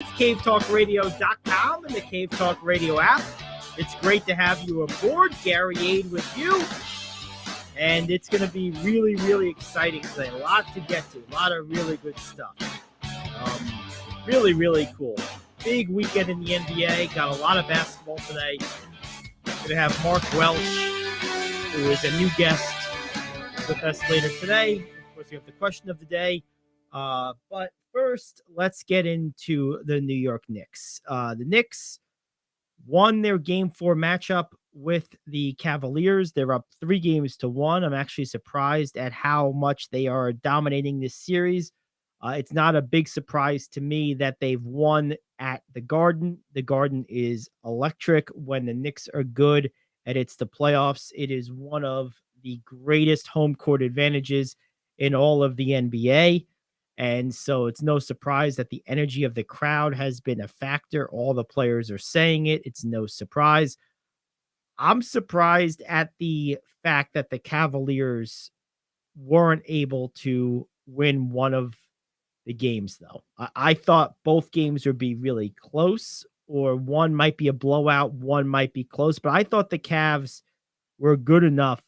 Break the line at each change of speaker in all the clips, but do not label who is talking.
It's cavetalkradio.com and the Cave Talk Radio app. It's great to have you aboard. Gary Ayd with you. And it's going to be really, really exciting today. A lot to get to. A lot of really good stuff. Really, really cool. Big weekend in the NBA. Got a lot of basketball today. Going to have Mark Welch, who is a new guest with us later today. Of course, we have the question of the day. But first, let's get into the New York Knicks. The Knicks won their Game 4 matchup with the Cavaliers. They're up 3-1. I'm actually surprised at how much they are dominating this series. It's not a big surprise to me that they've won at the Garden. The Garden is electric when the Knicks are good and it's the playoffs. It is one of the greatest home court advantages in all of the NBA. And so it's no surprise that the energy of the crowd has been a factor. All the players are saying it. It's no surprise. I'm surprised at the fact that the Cavaliers weren't able to win one of the games, though. I thought both games would be really close, or one might be a blowout, one might be close. But I thought the Cavs were good enough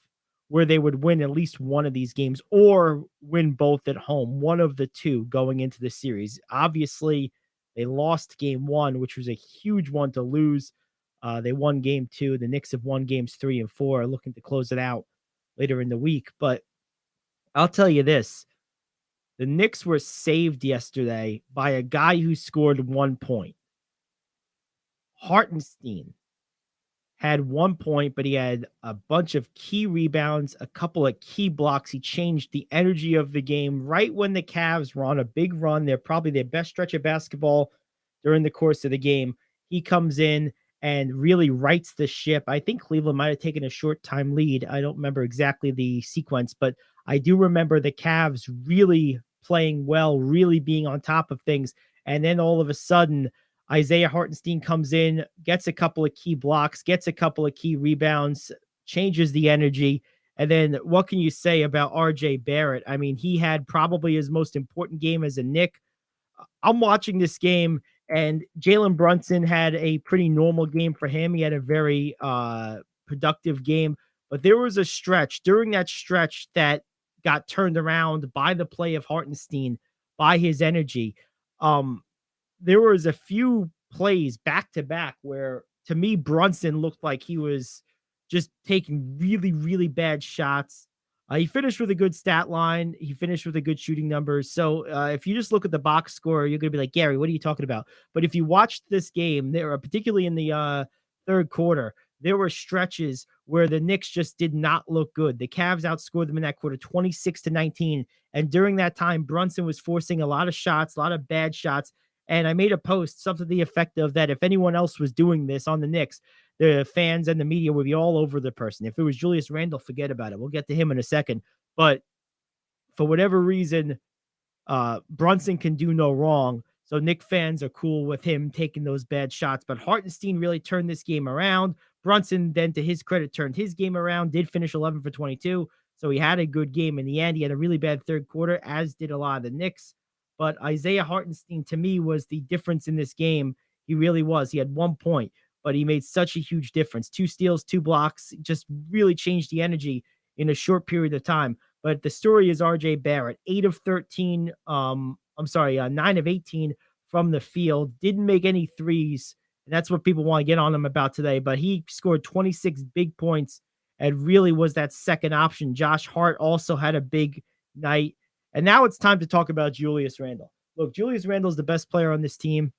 where they would win at least one of these games or win both at home, one of the two going into the series. Obviously, they lost game 1, which was a huge one to lose. They won game 2. The Knicks have won games 3 and 4, looking to close it out later in the week. But I'll tell you this. The Knicks were saved yesterday by a guy who scored 1 point. Hartenstein had 1 point, but he had a bunch of key rebounds, a couple of key blocks. He changed the energy of the game right when the Cavs were on a big run. They're probably their best stretch of basketball during the course of the game. He comes in and really rights the ship. I think Cleveland might have taken a short time lead. I don't remember exactly the sequence, but I do remember the Cavs really playing well, really being on top of things. And then all of a sudden, Isaiah Hartenstein comes in, gets a couple of key blocks, gets a couple of key rebounds, changes the energy. And then what can you say about RJ Barrett? I mean, he had probably his most important game as a Knick. I'm watching this game, and Jalen Brunson had a pretty normal game for him. He had a very productive game. But there was a stretch, during that stretch, that got turned around by the play of Hartenstein, by his energy. There was a few plays back to back where, to me, Brunson looked like he was just taking really, really bad shots. He finished with a good stat line. He finished with a good shooting numbers. So if you just look at the box score, you're going to be like, Gary, what are you talking about? But if you watched this game, there, particularly in the third quarter, there were stretches where the Knicks just did not look good. The Cavs outscored them in that quarter 26-19. And during that time, Brunson was forcing a lot of shots, a lot of bad shots. And I made a post, something to the effect of that if anyone else was doing this on the Knicks, the fans and the media would be all over the person. If it was Julius Randle, forget about it. We'll get to him in a second. But for whatever reason, Brunson can do no wrong. So Knicks fans are cool with him taking those bad shots. But Hartenstein really turned this game around. Brunson, then to his credit, turned his game around, did finish 11 for 22. So he had a good game in the end. He had a really bad third quarter, as did a lot of the Knicks. But Isaiah Hartenstein, to me, was the difference in this game. He really was. He had 1 point, but he made such a huge difference. 2 steals, 2 blocks, just really changed the energy in a short period of time. But the story is RJ Barrett, 9 of 18 from the field. Didn't make any threes. And that's what people want to get on him about today. But he scored 26 big points and really was that second option. Josh Hart also had a big night. And now it's time to talk about Julius Randle. Look, Julius Randle is the best player on this team,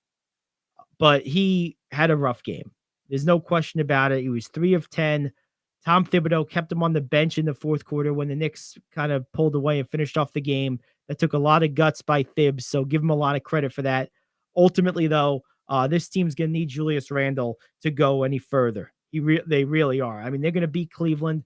but he had a rough game. There's no question about it. He was 3 of 10. Tom Thibodeau kept him on the bench in the fourth quarter when the Knicks kind of pulled away and finished off the game. That took a lot of guts by Thibs, so give him a lot of credit for that. Ultimately, though, this team's going to need Julius Randle to go any further. They really are. I mean, they're going to beat Cleveland.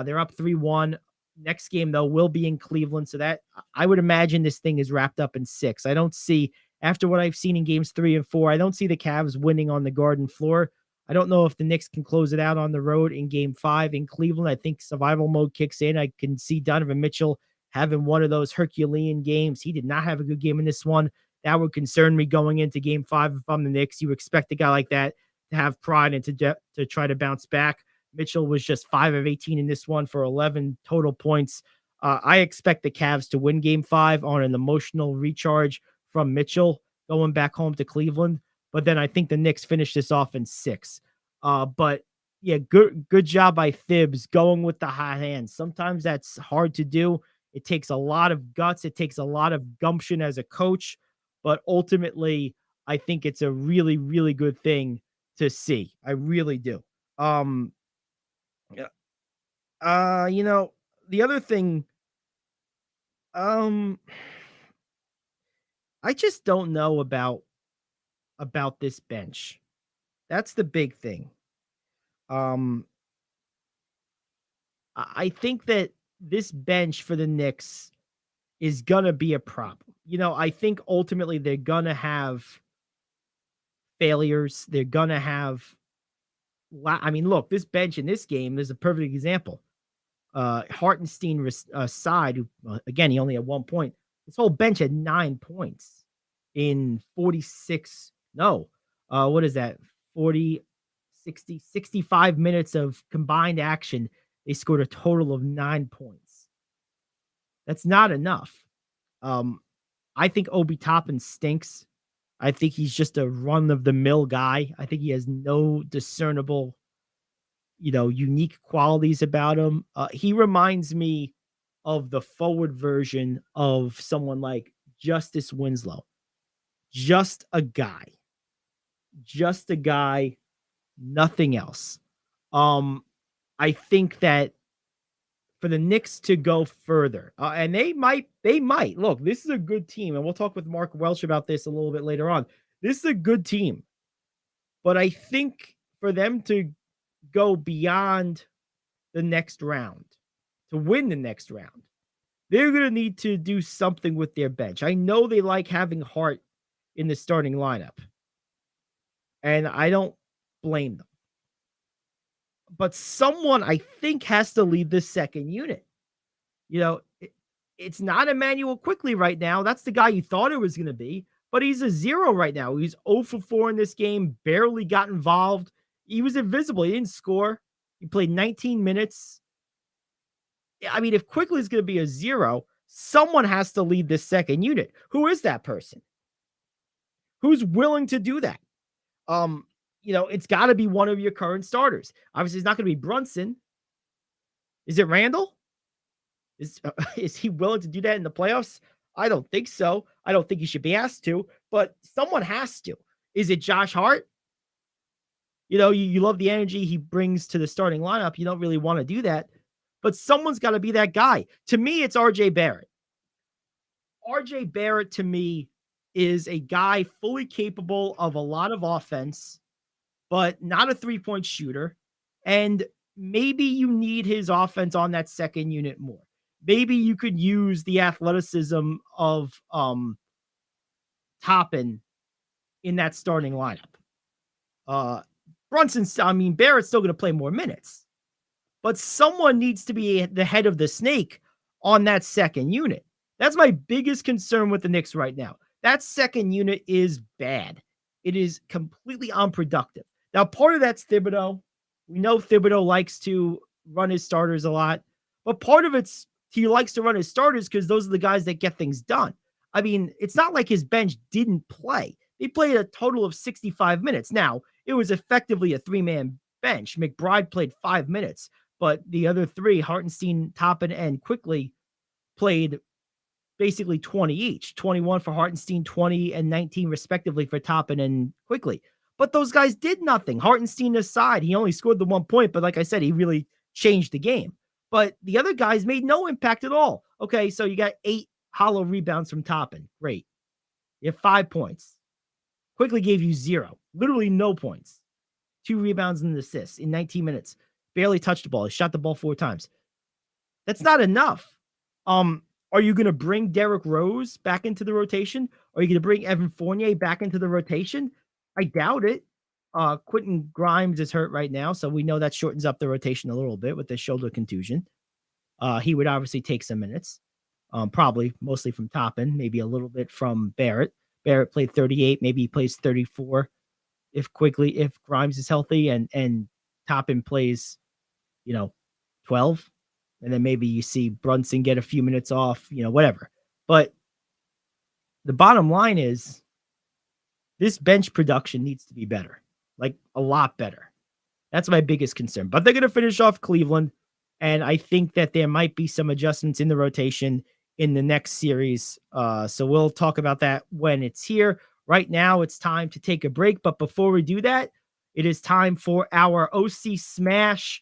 They're up 3-1. Next game, though, will be in Cleveland. So that I would imagine this thing is wrapped up in 6. I don't see, after what I've seen in games 3 and 4, I don't see the Cavs winning on the Garden floor. I don't know if the Knicks can close it out on the road in game 5 in Cleveland. I think survival mode kicks in. I can see Donovan Mitchell having one of those Herculean games. He did not have a good game in this one. That would concern me going into game 5 if I'm the Knicks. You expect a guy like that to have pride and to try to bounce back. Mitchell was just 5 of 18 in this one for 11 total points. I expect the Cavs to win game 5 on an emotional recharge from Mitchell going back home to Cleveland. But then I think the Knicks finish this off in 6. But yeah, good job by Thibs going with the hot hand. Sometimes that's hard to do. It takes a lot of guts. It takes a lot of gumption as a coach. But ultimately, I think it's a really, really good thing to see. I really do. Um, yeah, you know, the other thing, um, I just don't know about this bench. That's the big thing. Um, I think that this bench for the Knicks is gonna be a problem. I think ultimately they're gonna have failures. They're gonna have. I mean, look, this bench in this game is a perfect example. Hartenstein side, who again he only had 1 point. This whole bench had 9 points in 46. No, what is that? 40, 60, 65 minutes of combined action. They scored a total of 9 points. That's not enough. I think Obi Toppin stinks. I think he's just a run of the mill guy. I think he has no discernible, unique qualities about him. He reminds me of the forward version of someone like Justice Winslow. Just a guy. Just a guy, nothing else. I think that for the Knicks to go further, and they might look. This is a good team, and we'll talk with Mark Welch about this a little bit later on. This is a good team, but I think for them to go beyond the next round, to win the next round, they're going to need to do something with their bench. I know they like having Hart in the starting lineup, and I don't blame them. But someone I think has to lead the second unit. It's not Emmanuel Quickly right now. That's the guy you thought it was going to be, but he's a 0 right now. He's 0 for 4 in this game, barely got involved. He was invisible. He didn't score. He played 19 minutes. I mean, if Quickly is going to be a 0, someone has to lead this second unit. Who is that person? Who's willing to do that? It's got to be one of your current starters. Obviously, it's not going to be Brunson. Is it Randall? Is he willing to do that in the playoffs? I don't think so. I don't think he should be asked to, but someone has to. Is it Josh Hart? You love the energy he brings to the starting lineup. You don't really want to do that, but someone's got to be that guy. To me, it's RJ Barrett. RJ Barrett, to me, is a guy fully capable of a lot of offense, but not a three-point shooter. And maybe you need his offense on that second unit more. Maybe you could use the athleticism of Toppin in that starting lineup. Barrett's still going to play more minutes, but someone needs to be the head of the snake on that second unit. That's my biggest concern with the Knicks right now. That second unit is bad. It is completely unproductive. Now, part of that's Thibodeau. We know Thibodeau likes to run his starters a lot, but part of it's he likes to run his starters because those are the guys that get things done. I mean, it's not like his bench didn't play. They played a total of 65 minutes. Now, it was effectively a 3-man bench. McBride played 5 minutes, but the other 3, Hartenstein, Toppin, and Quickly, played basically 20 each. 21 for Hartenstein, 20 and 19 respectively for Toppin and Quickly. But those guys did nothing. Hartenstein aside, he only scored the 1 point, but like I said, he really changed the game. But the other guys made no impact at all. Okay, so you got 8 hollow rebounds from Toppin. Great. You have 5 points. Quickly gave you 0. Literally no points. 2 rebounds and an assist in 19 minutes. Barely touched the ball. He shot the ball 4 times. That's not enough. Are you going to bring Derrick Rose back into the rotation? Are you going to bring Evan Fournier back into the rotation? I doubt it. Quentin Grimes is hurt right now, so we know that shortens up the rotation a little bit with the shoulder contusion. He would obviously take some minutes, probably mostly from Toppin, maybe a little bit from Barrett. Barrett played 38. Maybe he plays 34 if Grimes is healthy, and Toppin plays, 12. And then maybe you see Brunson get a few minutes off, whatever. But the bottom line is this bench production needs to be better, like a lot better. That's my biggest concern. But they're going to finish off Cleveland, and I think that there might be some adjustments in the rotation in the next series. So we'll talk about that when it's here. Right now, it's time to take a break. But before we do that, it is time for our OC Smash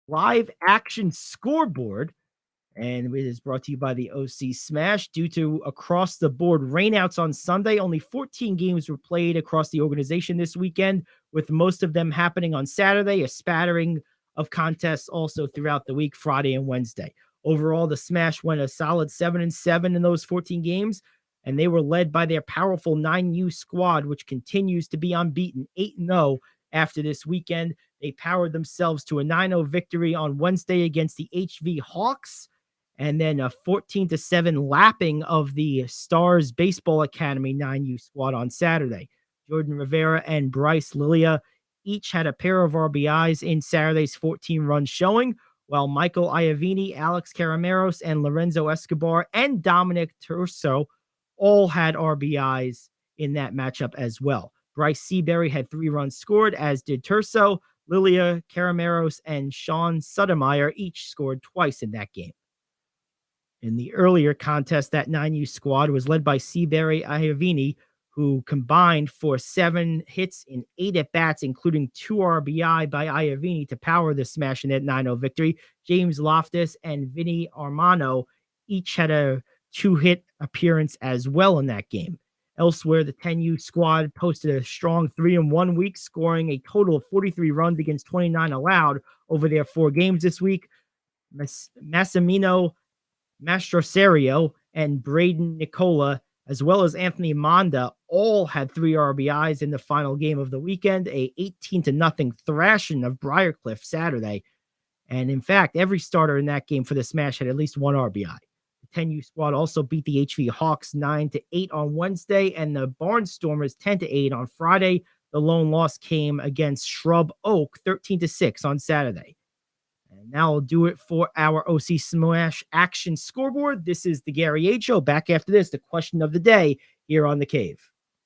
live action scoreboard. And it is brought to you by the OC Smash. Due to across the board rainouts on Sunday, only 14 games were played across the organization this weekend, with most of them happening on Saturday, a spattering of contests also throughout the week, Friday and Wednesday. Overall, the Smash went a solid 7-7 in those 14 games, and they were led by their powerful 9U squad, which continues to be unbeaten, 8-0 after this weekend. They powered themselves to a 9-0 victory on Wednesday against the HV Hawks, and then a 14-7 lapping of the Stars Baseball Academy 9U squad on Saturday. Jordan Rivera and Bryce Lilia each had a pair of RBIs in Saturday's 14-run showing, while Michael Iovine, Alex Carameros, and Lorenzo Escobar and Dominic Turso all had RBIs in that matchup as well. Bryce Seabury had 3 runs scored, as did Turso. Lilia, Carameros, and Sean Sotomayor each scored twice in that game. In the earlier contest, that 9U squad was led by Seabury Iovine, who combined for 7 hits in 8 at-bats, including 2 RBI by Iovine to power the Smash in that 9-0 victory. James Loftus and Vinny Armano each had a 2-hit appearance as well in that game. Elsewhere, the 10U squad posted a strong 3-1 week, scoring a total of 43 runs against 29 allowed over their 4 games this week. Massimino Mastroserio and Braden Nicola, as well as Anthony Monda, all had 3 RBIs in the final game of the weekend, a 18-0 thrashing of Briarcliff Saturday. And in fact, every starter in that game for the Smash had at least 1 RBI. The 10U squad also beat the HV Hawks 9-8 on Wednesday, and the Barnstormers 10-8 on Friday. The lone loss came against Shrub Oak 13-6 on Saturday. And now I'll do it for our OC Smash action scoreboard. This is the Gary Ayd Show. Back after this, the question of the day here on The Cave.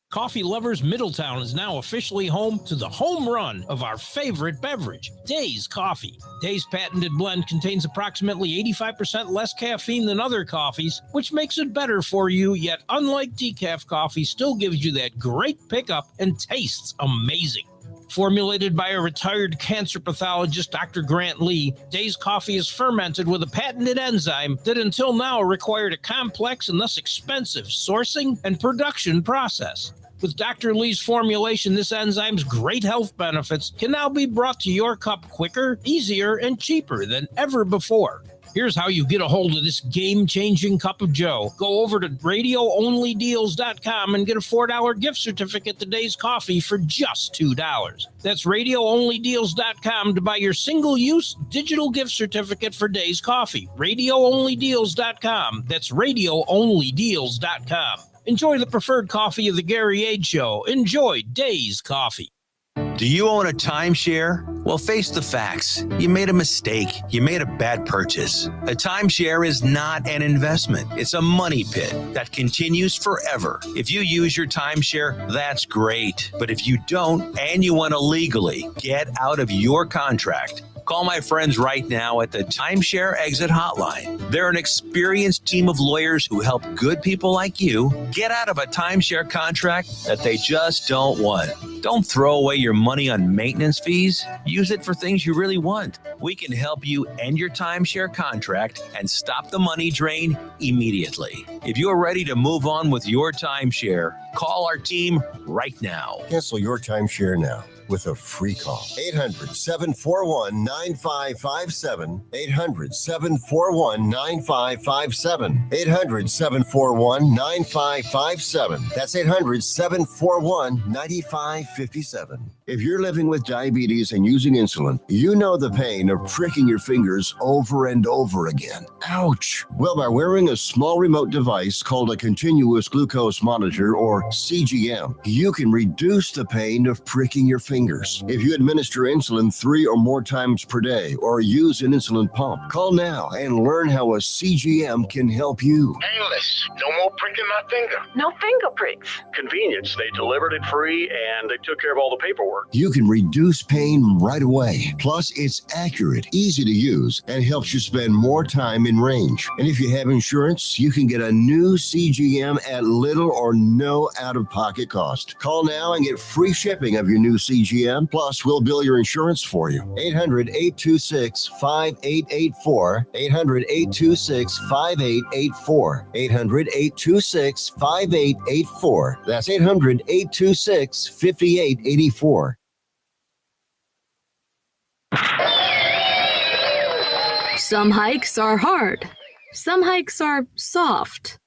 Coffee Lovers Middletown is now officially home to the home run of our favorite beverage, Days Coffee. Days patented blend contains approximately 85% less caffeine than other coffees, which makes it better for you, yet unlike decaf coffee, still gives you that great pickup and tastes amazing. Formulated by a retired cancer pathologist, Dr. Grant Lee, Days Coffee is fermented with a patented enzyme that until now required a complex and thus expensive sourcing and production process. With Dr. Lee's formulation, this enzyme's great health benefits can now be brought to your cup quicker, easier, and cheaper than ever before. Here's how you get a hold of this game-changing cup of joe. Go over to RadioOnlyDeals.com and get a $4 gift certificate to Days Coffee for just $2. That's RadioOnlyDeals.com to buy your single-use digital gift certificate for Days Coffee. RadioOnlyDeals.com. That's RadioOnlyDeals.com. Enjoy the preferred coffee of the Gary Ayd Show. Enjoy Days Coffee.
Do you own a timeshare? Well, face the facts. You made a mistake. You made a bad purchase. A timeshare is not an investment. It's a money pit that continues forever. If you use your timeshare, that's great. But if you don't and you want to legally get out of your contract, call my friends right now at the Timeshare Exit Hotline. They're an experienced team of lawyers who help good people like you get out of a timeshare contract that they just don't want. Don't throw away your money on maintenance fees. Use it for things you really want. We can help you end your timeshare contract and stop the money drain immediately. If you're ready to move on with your timeshare, call our team right now.
Cancel your timeshare now with a free call. 800-741-9557. 800-741-9557. 800-741-9557. That's 800-741-9557. 57. If you're living with diabetes and using insulin, you know the pain of pricking your fingers over and over again. Ouch! Well, by wearing a small remote device called a continuous glucose monitor, or CGM, you can reduce the pain of pricking your fingers. If you administer insulin 3 or more times per day or use an insulin pump, call now and learn how a CGM can help you.
Painless. No more pricking my finger.
No finger pricks.
Convenience. They delivered it free and they took care of all the paperwork.
You can reduce pain right away. Plus, it's accurate, easy to use, and helps you spend more time in range. And if you have insurance, you can get a new CGM at little or no out-of-pocket cost. Call now and get free shipping of your new CGM. Plus, we'll bill your insurance for you. 800-826-5884. 800-826-5884. 800-826-5884. That's 800-826-5884.
Some hikes are hard. Some hikes are soft.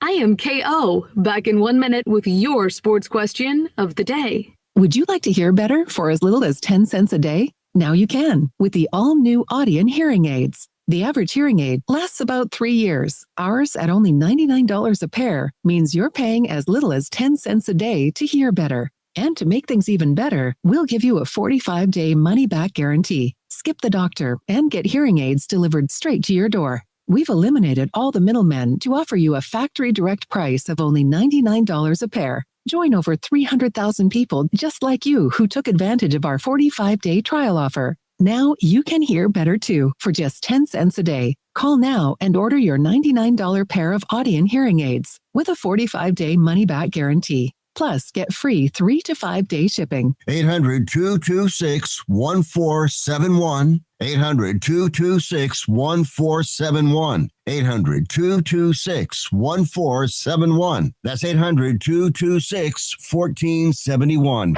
I am KO, back in 1 minute with your sports question of the day.
Would you like to hear better for as little as 10 cents a day? Now you can with the all-new Audion hearing aids. The average hearing aid lasts about 3 years. Ours, at only $99 a pair, means you're paying as little as 10 cents a day to hear better. And to make things even better, we'll give you a 45-day money-back guarantee. Skip the doctor and get hearing aids delivered straight to your door. We've eliminated all the middlemen to offer you a factory direct price of only $99 a pair. Join over 300,000 people just like you who took advantage of our 45-day trial offer. Now you can hear better too for just 10 cents a day. Call now and order your $99 pair of Audion hearing aids with a 45-day money-back guarantee. Plus, get free 3 to 5 day shipping.
800-226-1471. 800-226-1471. 800-226-1471. That's 800-226-1471.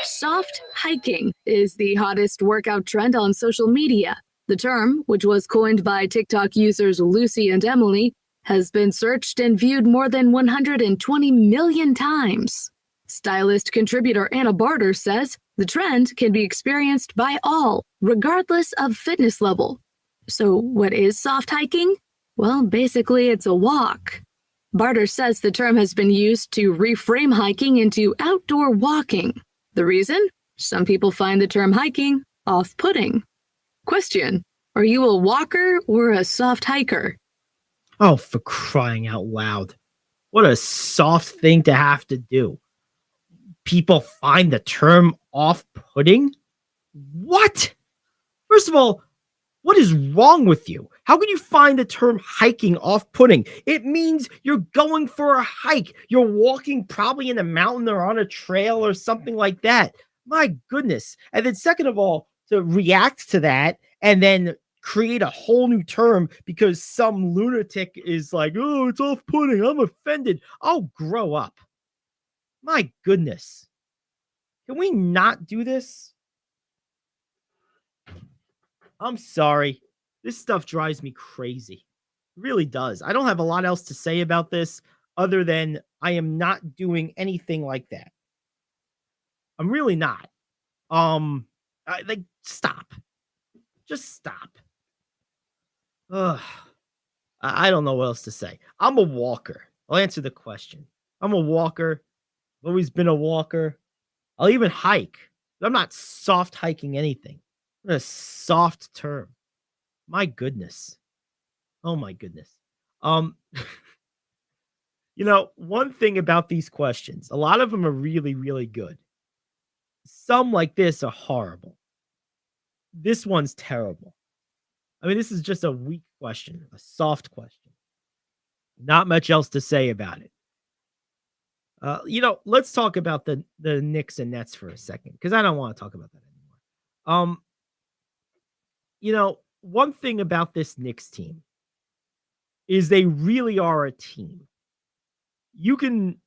Soft hiking is the hottest workout trend on social media. The term, which was coined by TikTok users Lucy and Emily, has been searched and viewed more than 120 million times. Stylist contributor Anna Barter says the trend can be experienced by all, regardless of fitness level. So what is soft hiking? Well, basically it's a walk. Barter says the term has been used to reframe hiking into outdoor walking. The reason? Some people find the term hiking off-putting. Question: are you a walker or a soft hiker?
Oh, for crying out loud. What a soft thing to have to do. People find the term off-putting? What? First of all, what is wrong with you? How can you find the term hiking off-putting? It means you're going for a hike. You're walking probably in a mountain or on a trail or something like that. My goodness. And then second of all, to react to that and then create a whole new term because some lunatic is like, oh, it's off-putting. I'm offended. Oh, grow up. My goodness. Can we not do this? I'm sorry. This stuff drives me crazy. It really does. I don't have a lot else to say about this other than I am not doing anything like that. I'm really not. Stop. Just stop. Ugh. I don't know what else to say. I'm a walker. I'll answer the question. I'm a walker. I've always been a walker. I'll even hike. I'm not soft hiking anything. What a soft term. My goodness. Oh my goodness. One thing about these questions, a lot of them are really, really good. Some like this are horrible. This one's terrible. I mean, this is just a weak question, a soft question. Not much else to say about it. Let's talk about the Knicks and Nets for a second, because I don't want to talk about that anymore. One thing about this Knicks team is they really are a team. You can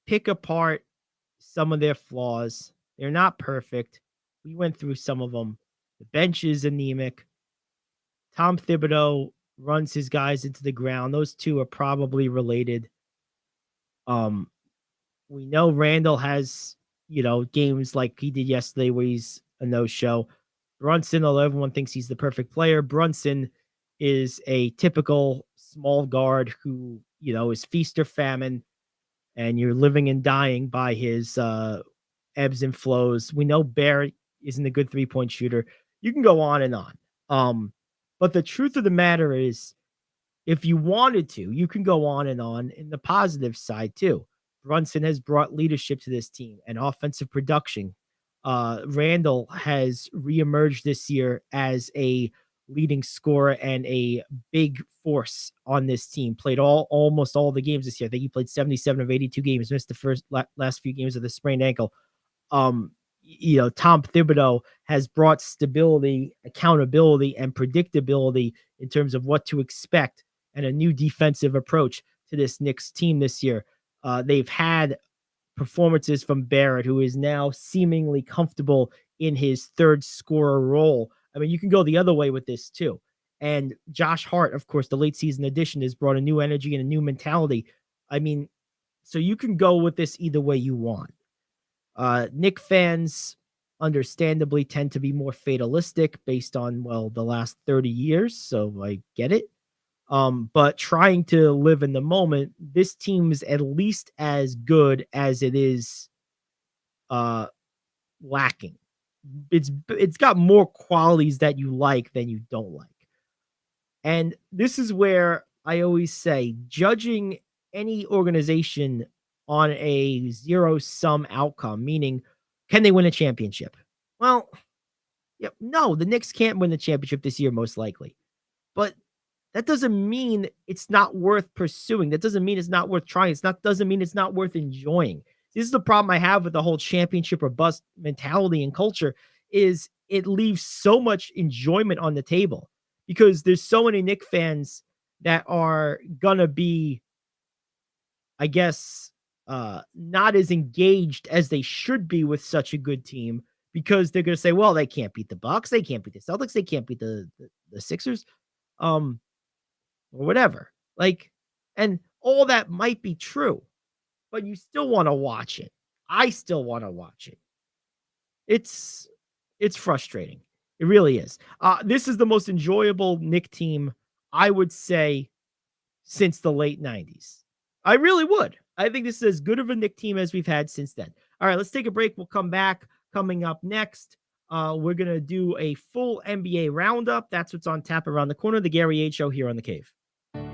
pick apart some of their flaws. They're not perfect. We went through some of them. The bench is anemic. Tom Thibodeau runs his guys into the ground. Those two are probably related. We know Randall has, games like he did yesterday where he's a no-show. Brunson, although everyone thinks he's the perfect player, Brunson is a typical small guard who, is feast or famine, and you're living and dying by his ebbs and flows. We know Barrett isn't a good three-point shooter. You can go on and on. But the truth of the matter is, if you wanted to, you can go on and on in the positive side too. Brunson has brought leadership to this team and offensive production. Randall has reemerged this year as a leading scorer and a big force on this team. Played almost all the games this year. I think he played 77 of 82 games, missed the last few games with a sprained ankle. Tom Thibodeau has brought stability, accountability, and predictability in terms of what to expect and a new defensive approach to this Knicks team this year. They've had performances from Barrett, who is now seemingly comfortable in his third scorer role. I mean, you can go the other way with this too. And Josh Hart, of course, the late season addition, has brought a new energy and a new mentality. I mean, so you can go with this either way you want. Knick fans understandably tend to be more fatalistic based on, the last 30 years. So I get it. But trying to live in the moment, this team is at least as good as it is lacking. It's got more qualities that you like than you don't like. And this is where I always say, judging any organization on a zero-sum outcome, meaning, can they win a championship? Well, no, the Knicks can't win the championship this year, most likely. But that doesn't mean it's not worth pursuing. That doesn't mean it's not worth trying. Doesn't mean it's not worth enjoying. This is the problem I have with the whole championship or bust mentality and culture, is it leaves so much enjoyment on the table because there's so many Knicks fans that are gonna be, I guess, not as engaged as they should be with such a good team, because they're gonna say, well, they can't beat the Bucks, they can't beat the Celtics, they can't beat the Sixers. Or whatever. And all that might be true, but you still want to watch it. I still want to watch it. It's frustrating. It really is. This is the most enjoyable Knick team, I would say, since the late 90s. I really would. I think this is as good of a Knick team as we've had since then. All right, let's take a break. We'll come back. Coming up next, we're going to do a full NBA roundup. That's what's on tap around the corner. The Gary Ayd Show here on The Cave.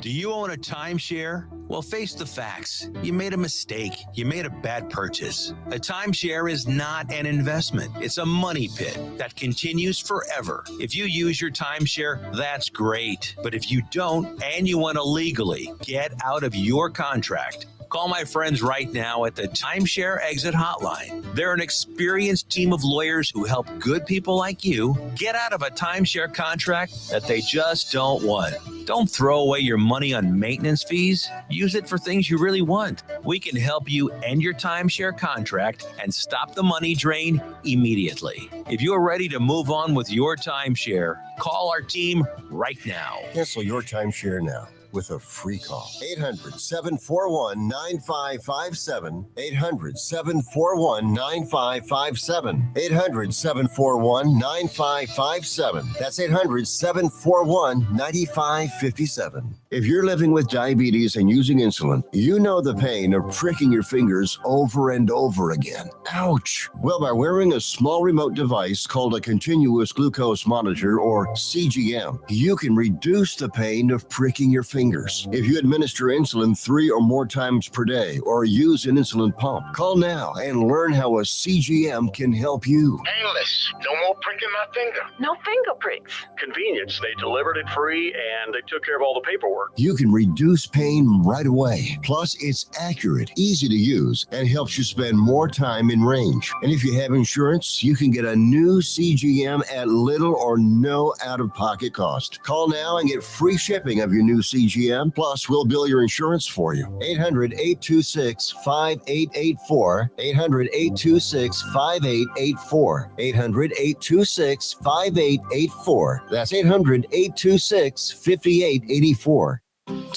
Do you own a timeshare? Well, face the facts. You made a mistake. You made a bad purchase. A timeshare is not an investment. It's a money pit that continues forever. If you use your timeshare, that's great. But if you don't, and you want to legally get out of your contract, call my friends right now at the Timeshare Exit Hotline. They're an experienced team of lawyers who help good people like you get out of a timeshare contract that they just don't want. Don't throw away your money on maintenance fees. Use it for things you really want. We can help you end your timeshare contract and stop the money drain immediately. If you're ready to move on with your timeshare, call our team right now.
Cancel your timeshare now with a free call. 800-741-9557. 800-741-9557. 800-741-9557. That's 800-741-9557. If you're living with diabetes and using insulin, you know the pain of pricking your fingers over and over again. Ouch! Well, by wearing a small remote device called a continuous glucose monitor, or CGM, you can reduce the pain of pricking your fingers. If you administer insulin 3 or more times per day or use an insulin pump, call now and learn how a CGM can help you.
Painless. No more pricking my finger.
No finger pricks.
Convenience. They delivered it free and they took care of all the paperwork.
You can reduce pain right away. Plus, it's accurate, easy to use, and helps you spend more time in range. And if you have insurance, you can get a new CGM at little or no out-of-pocket cost. Call now and get free shipping of your new CGM. Plus, we'll bill your insurance for you. 800-826-5884. 800-826-5884. 800-826-5884. That's 800-826-5884.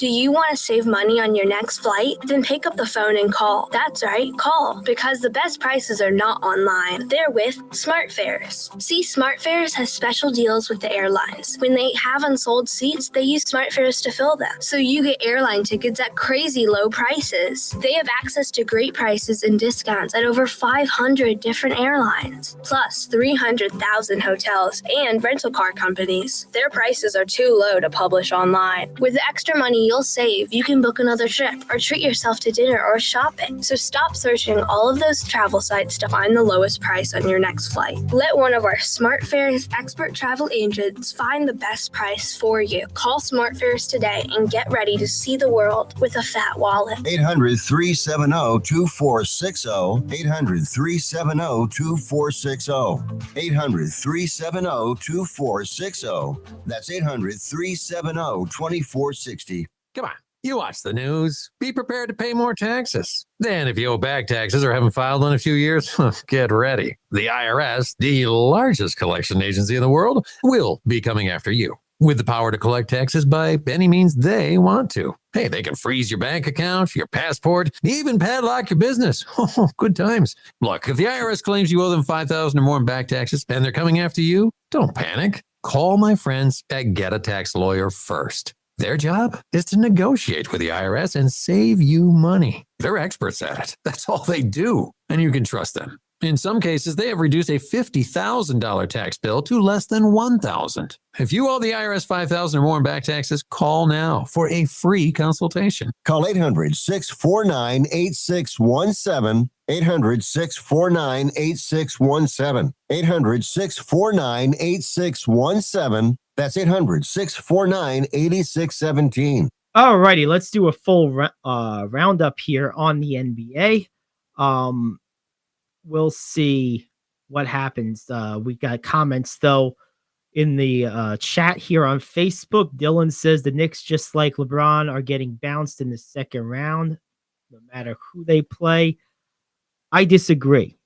Do you want to save money on your next flight? Then pick up the phone and call. That's right, call. Because the best prices are not online. They're with SmartFares. See, SmartFares has special deals with the airlines. When they have unsold seats, they use SmartFares to fill them. So you get airline tickets at crazy low prices. They have access to great prices and discounts at over 500 different airlines, plus 300,000 hotels and rental car companies. Their prices are too low to publish online. With the extra money you'll save, you can book another trip or treat yourself to dinner or shopping. So stop searching all of those travel sites to find the lowest price on your next flight. Let one of our SmartFares expert travel agents find the best price for you. Call SmartFares today and get ready to see the world with a fat wallet.
800-370-2460. 800-370-2460. 800-370-2460. That's 800-370-2460.
Come on, you watch the news. Be prepared to pay more taxes. Then if you owe back taxes or haven't filed in a few years, get ready. The IRS, the largest collection agency in the world, will be coming after you with the power to collect taxes by any means they want to. Hey, they can freeze your bank account, your passport, even padlock your business. Good times. Look, if the IRS claims you owe them $5,000 or more in back taxes and they're coming after you, don't panic. Call my friends at Get a Tax Lawyer first. Their job is to negotiate with the IRS and save you money. They're experts at it. That's all they do, and you can trust them. In some cases, they have reduced a $50,000 tax bill to less than $1,000. If you owe the IRS $5,000 or more in back taxes, call now for a free consultation.
Call 800-649-8617. 800-649-8617. 800-649-8617. That's 800-649-8617.
All righty, let's do a full roundup here on the NBA. We'll see what happens. We got comments, though, in the chat here on Facebook. Dylan says the Knicks, just like LeBron, are getting bounced in the second round, no matter who they play. I disagree.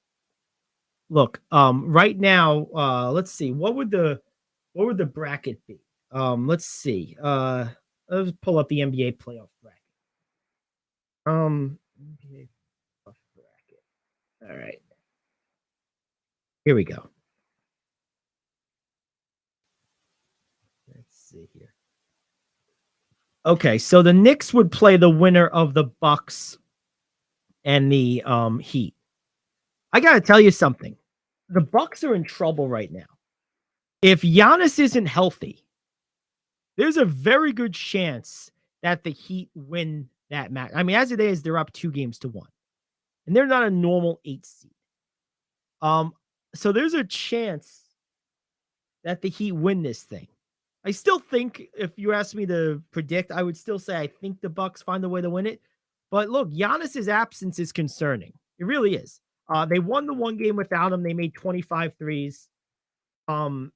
Look, right now, let's see. What would the bracket be? Let's see. Let's pull up the NBA playoff bracket. NBA playoff bracket. All right. Here we go. Let's see here. Okay, so the Knicks would play the winner of the Bucks and the Heat. I got to tell you something. The Bucks are in trouble right now. If Giannis isn't healthy, there's a very good chance that the Heat win that match. I mean, as it is, they're up 2-1. And they're not a normal 8 seed. So there's a chance that the Heat win this thing. I still think, if you ask me to predict, I would still say I think the Bucks find a way to win it. But look, Giannis's absence is concerning. It really is. They won the one game without him. They made 25 threes. So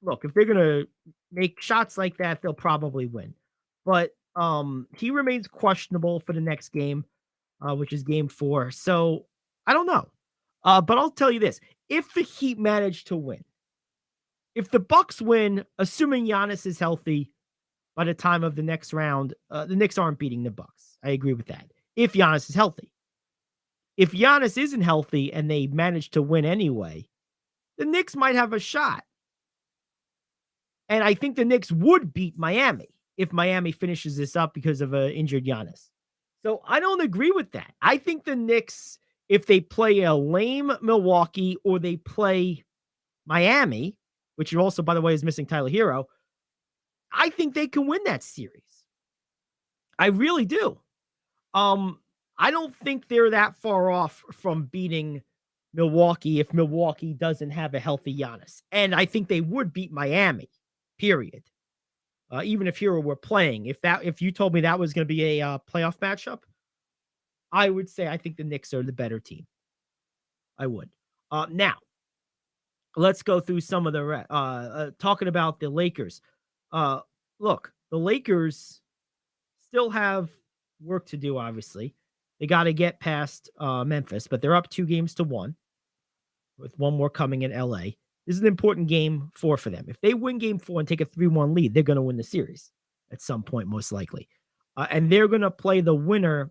look, if they're gonna make shots like that, they'll probably win. But he remains questionable for the next game, which is game 4. So I don't know. But I'll tell you this: if the Heat manage to win, if the Bucks win, assuming Giannis is healthy by the time of the next round, the Knicks aren't beating the Bucks. I agree with that. If Giannis is healthy. If Giannis isn't healthy and they manage to win anyway, the Knicks might have a shot. And I think the Knicks would beat Miami if Miami finishes this up because of an injured Giannis. So I don't agree with that. I think the Knicks, if they play a lame Milwaukee or they play Miami, which also, by the way, is missing Tyler Hero, I think they can win that series. I really do. I don't think they're that far off from beating Milwaukee if Milwaukee doesn't have a healthy Giannis. And I think they would beat Miami, period. Even if Hero were playing. If you told me that was going to be a playoff matchup, I would say I think the Knicks are the better team. I would. Now, let's go through some of the talking about the Lakers. Look, the Lakers still have work to do, obviously. They got to get past Memphis, but they're up 2-1 with one more coming in LA. This is an important game 4 for them. If they win game 4 and take a 3-1 lead, they're going to win the series. at some point, most likely. And they're going to play the winner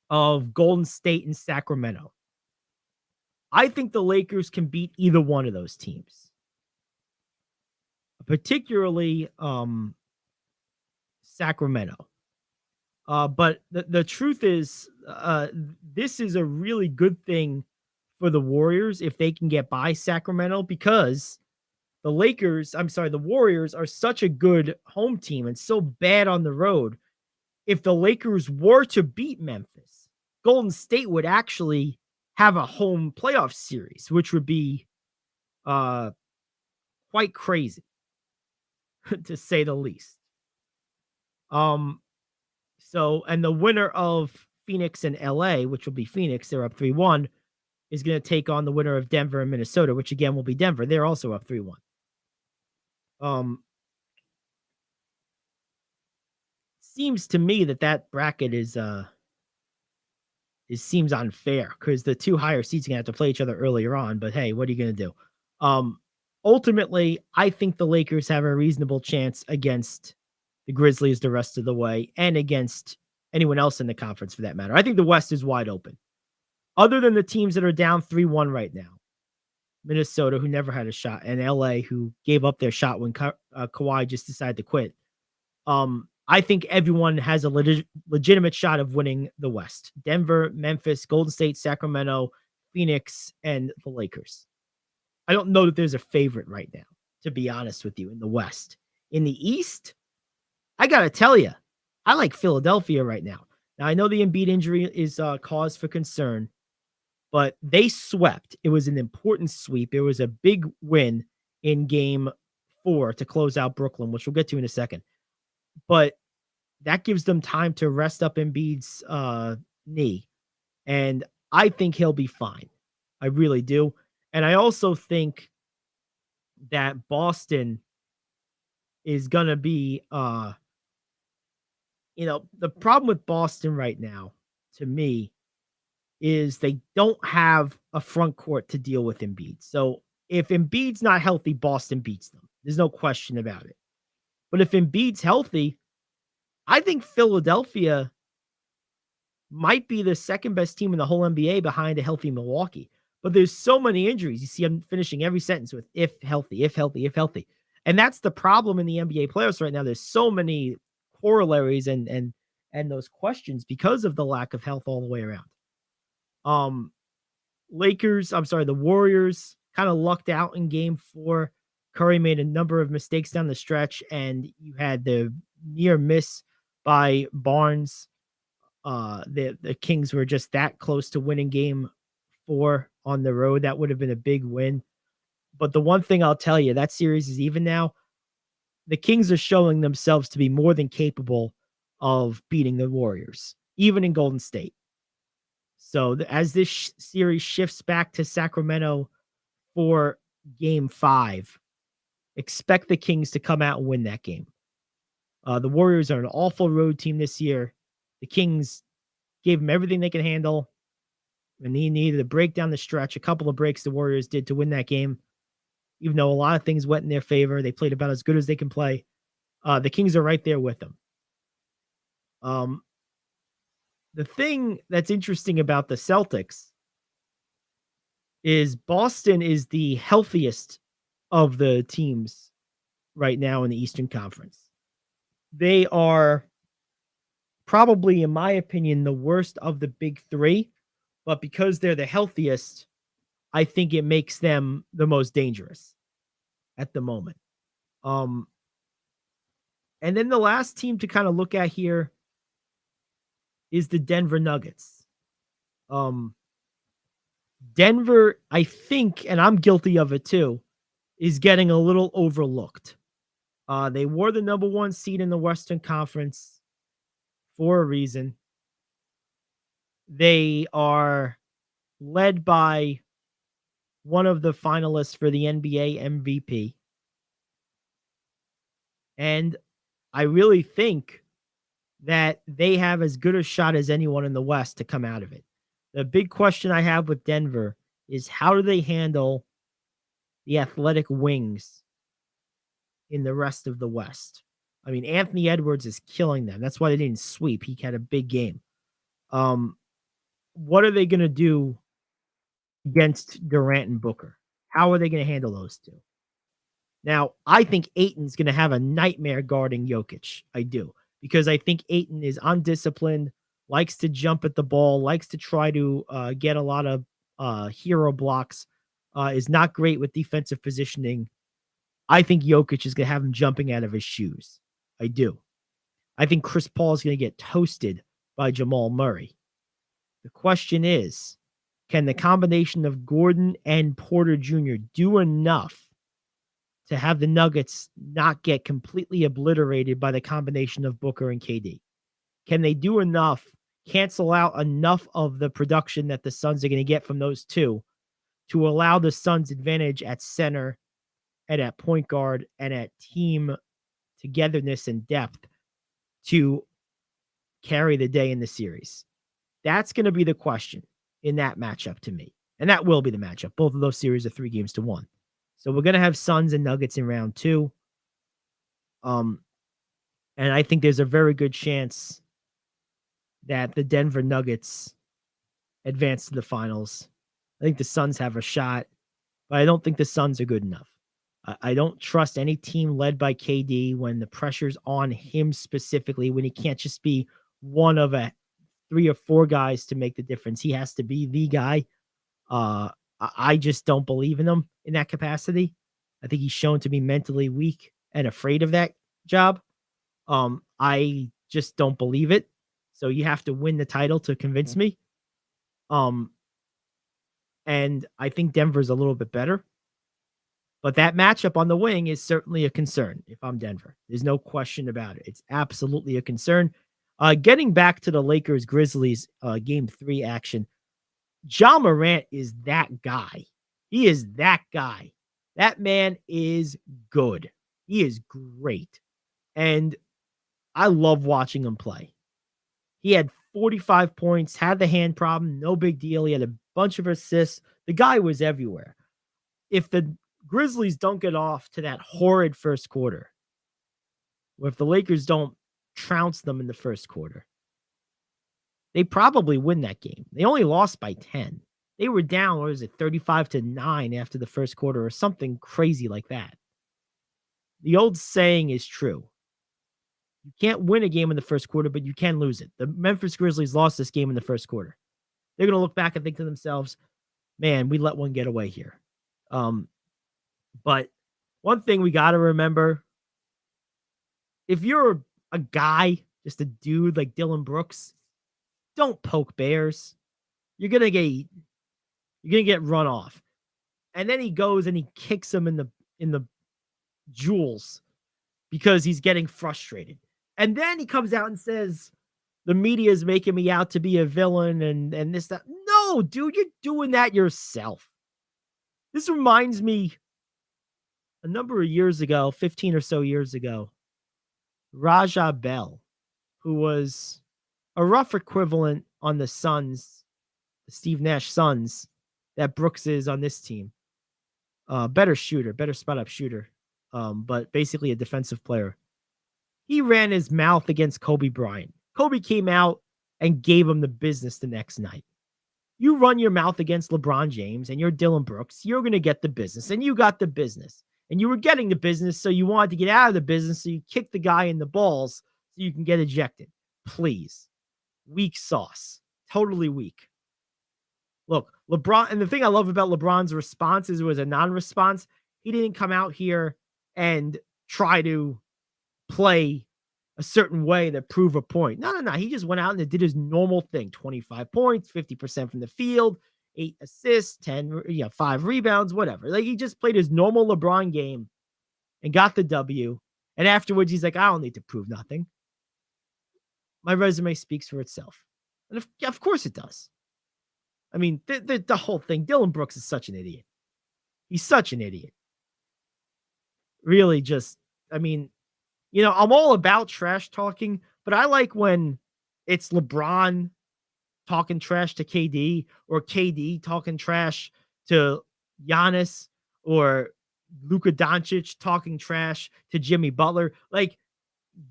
of Golden State and Sacramento. I think the Lakers can beat either one of those teams, particularly Sacramento. But the truth is, this is a really good thing for the Warriors if they can get by Sacramento, because the Warriors are such a good home team and so bad on the road. If the Lakers were to beat Memphis, Golden State would actually have a home playoff series, which would be quite crazy, to say the least. So, and the winner of Phoenix and LA, which will be Phoenix, they're up 3-1, is going to take on the winner of Denver and Minnesota, which again will be Denver. They're also up 3-1. Seems to me that bracket seems unfair, because the two higher seeds are going to have to play each other earlier on, but hey, what are you going to do? Ultimately, I think the Lakers have a reasonable chance against the Grizzlies the rest of the way, and against anyone else in the conference for that matter. I think the West is wide open. Other than the teams that are down 3-1 right now, Minnesota, who never had a shot, and LA, who gave up their shot when Kawhi just decided to quit. I think everyone has a legitimate shot of winning the West. Denver, Memphis, Golden State, Sacramento, Phoenix, and the Lakers. I don't know that there's a favorite right now, to be honest with you, in the West. In the East, I got to tell you, I like Philadelphia right now. Now, I know the Embiid injury is cause for concern, but they swept. It was an important sweep. It was a big win in Game 4 to close out Brooklyn, which we'll get to in a second. But that gives them time to rest up Embiid's knee. And I think he'll be fine. I really do. And I also think that Boston is going to be, the problem with Boston right now, to me, is they don't have a front court to deal with Embiid. So if Embiid's not healthy, Boston beats them. There's no question about it. But if Embiid's healthy, I think Philadelphia might be the second best team in the whole NBA behind a healthy Milwaukee. But there's so many injuries. You see, I'm finishing every sentence with if healthy, if healthy, if healthy. And that's the problem in the NBA playoffs right now. There's so many corollaries and those questions because of the lack of health all the way around. The Warriors kind of lucked out in Game 4. Curry made a number of mistakes down the stretch, and you had the near miss by Barnes. The Kings were just that close to winning Game 4 on the road. That would have been a big win. But the one thing I'll tell you, that series is even now. The Kings are showing themselves to be more than capable of beating the Warriors, even in Golden State. So as this series shifts back to Sacramento for Game 5, expect the Kings to come out and win that game. The Warriors are an awful road team this year. The Kings gave them everything they could handle, and they needed a break down the stretch. A couple of breaks the Warriors did to win that game. Even though a lot of things went in their favor, they played about as good as they can play. The Kings are right there with them. The thing that's interesting about the Celtics is Boston is the healthiest of the teams right now in the Eastern Conference. They are probably, in my opinion, the worst of the big three, but because they're the healthiest, I think it makes them the most dangerous at the moment. And then the last team to kind of look at here is the Denver Nuggets. Denver, I think, and I'm guilty of it too, is getting a little overlooked. They were the number 1 seed in the Western Conference for a reason. They are led by one of the finalists for the NBA MVP. And I really think that they have as good a shot as anyone in the West to come out of it. The big question I have with Denver is how do they handle the athletic wings in the rest of the West? I mean, Anthony Edwards is killing them. That's why they didn't sweep. He had a big game. What are they going to do against Durant and Booker? How are they going to handle those two? Now, I think Ayton's going to have a nightmare guarding Jokic. I do. Because I think Ayton is undisciplined, likes to jump at the ball, likes to try to get a lot of hero blocks, is not great with defensive positioning. I think Jokic is going to have him jumping out of his shoes. I do. I think Chris Paul is going to get toasted by Jamal Murray. The question is, can the combination of Gordon and Porter Jr. do enough to have the Nuggets not get completely obliterated by the combination of Booker and KD? Can they do enough, cancel out enough of the production that the Suns are going to get from those two to allow the Suns advantage at center and at point guard and at team togetherness and depth to carry the day in the series? That's going to be the question in that matchup to me. And that will be the matchup. Both of those series are 3-1. So we're going to have Suns and Nuggets in round 2. And I think there's a very good chance that the Denver Nuggets advance to the finals. I think the Suns have a shot, but I don't think the Suns are good enough. I don't trust any team led by KD when the pressure's on him specifically, when he can't just be one of 3 or 4 guys to make the difference. He has to be the guy. I just don't believe in him in that capacity. I think he's shown to be mentally weak and afraid of that job. I just don't believe it. So you have to win the title to convince me. And I think Denver's a little bit better. But that matchup on the wing is certainly a concern if I'm Denver. There's no question about it. It's absolutely a concern. Getting back to the Lakers-Grizzlies Game 3 action, Ja Morant is that guy. He is that guy. That man is good. He is great. And I love watching him play. He had 45 points, had the hand problem, no big deal. He had a bunch of assists. The guy was everywhere. If the Grizzlies don't get off to that horrid first quarter, or if the Lakers don't trounce them in the first quarter, they probably win that game. They only lost by 10. They were down, what was it, 35-9 after the first quarter or something crazy like that. The old saying is true. You can't win a game in the first quarter, but you can lose it. The Memphis Grizzlies lost this game in the first quarter. They're going to look back and think to themselves, man, we let one get away here. But one thing we got to remember, if you're a guy, just a dude like Dylan Brooks, don't poke bears. You're going to get eaten. You're going to get run off. And then he goes and he kicks him in the jewels because he's getting frustrated. And then he comes out and says, the media is making me out to be a villain and this, that. No, dude, you're doing that yourself. This reminds me a number of years ago, 15 or so years ago, Raja Bell, who was a rough equivalent on the Suns, the Steve Nash Suns, that Brooks is on this team. Better shooter, better spot-up shooter, but basically a defensive player. He ran his mouth against Kobe Bryant. Kobe came out and gave him the business the next night. You run your mouth against LeBron James and you're Dylan Brooks, you're going to get the business, and you got the business. And you were getting the business, so you wanted to get out of the business, so you kicked the guy in the balls so you can get ejected. Please. Weak sauce. Totally weak. Look, LeBron, and the thing I love about LeBron's response is it was a non-response. He didn't come out here and try to play a certain way to prove a point. No. He just went out and did his normal thing. 25 points, 50% from the field, 8 assists, 5 rebounds, whatever. Like, he just played his normal LeBron game and got the W. And afterwards, he's like, I don't need to prove nothing. My resume speaks for itself. And of course it does. I mean, the whole thing, Dylan Brooks is such an idiot. He's such an idiot. Really just, I mean, I'm all about trash talking, but I like when it's LeBron talking trash to KD or KD talking trash to Giannis or Luka Doncic talking trash to Jimmy Butler. Like,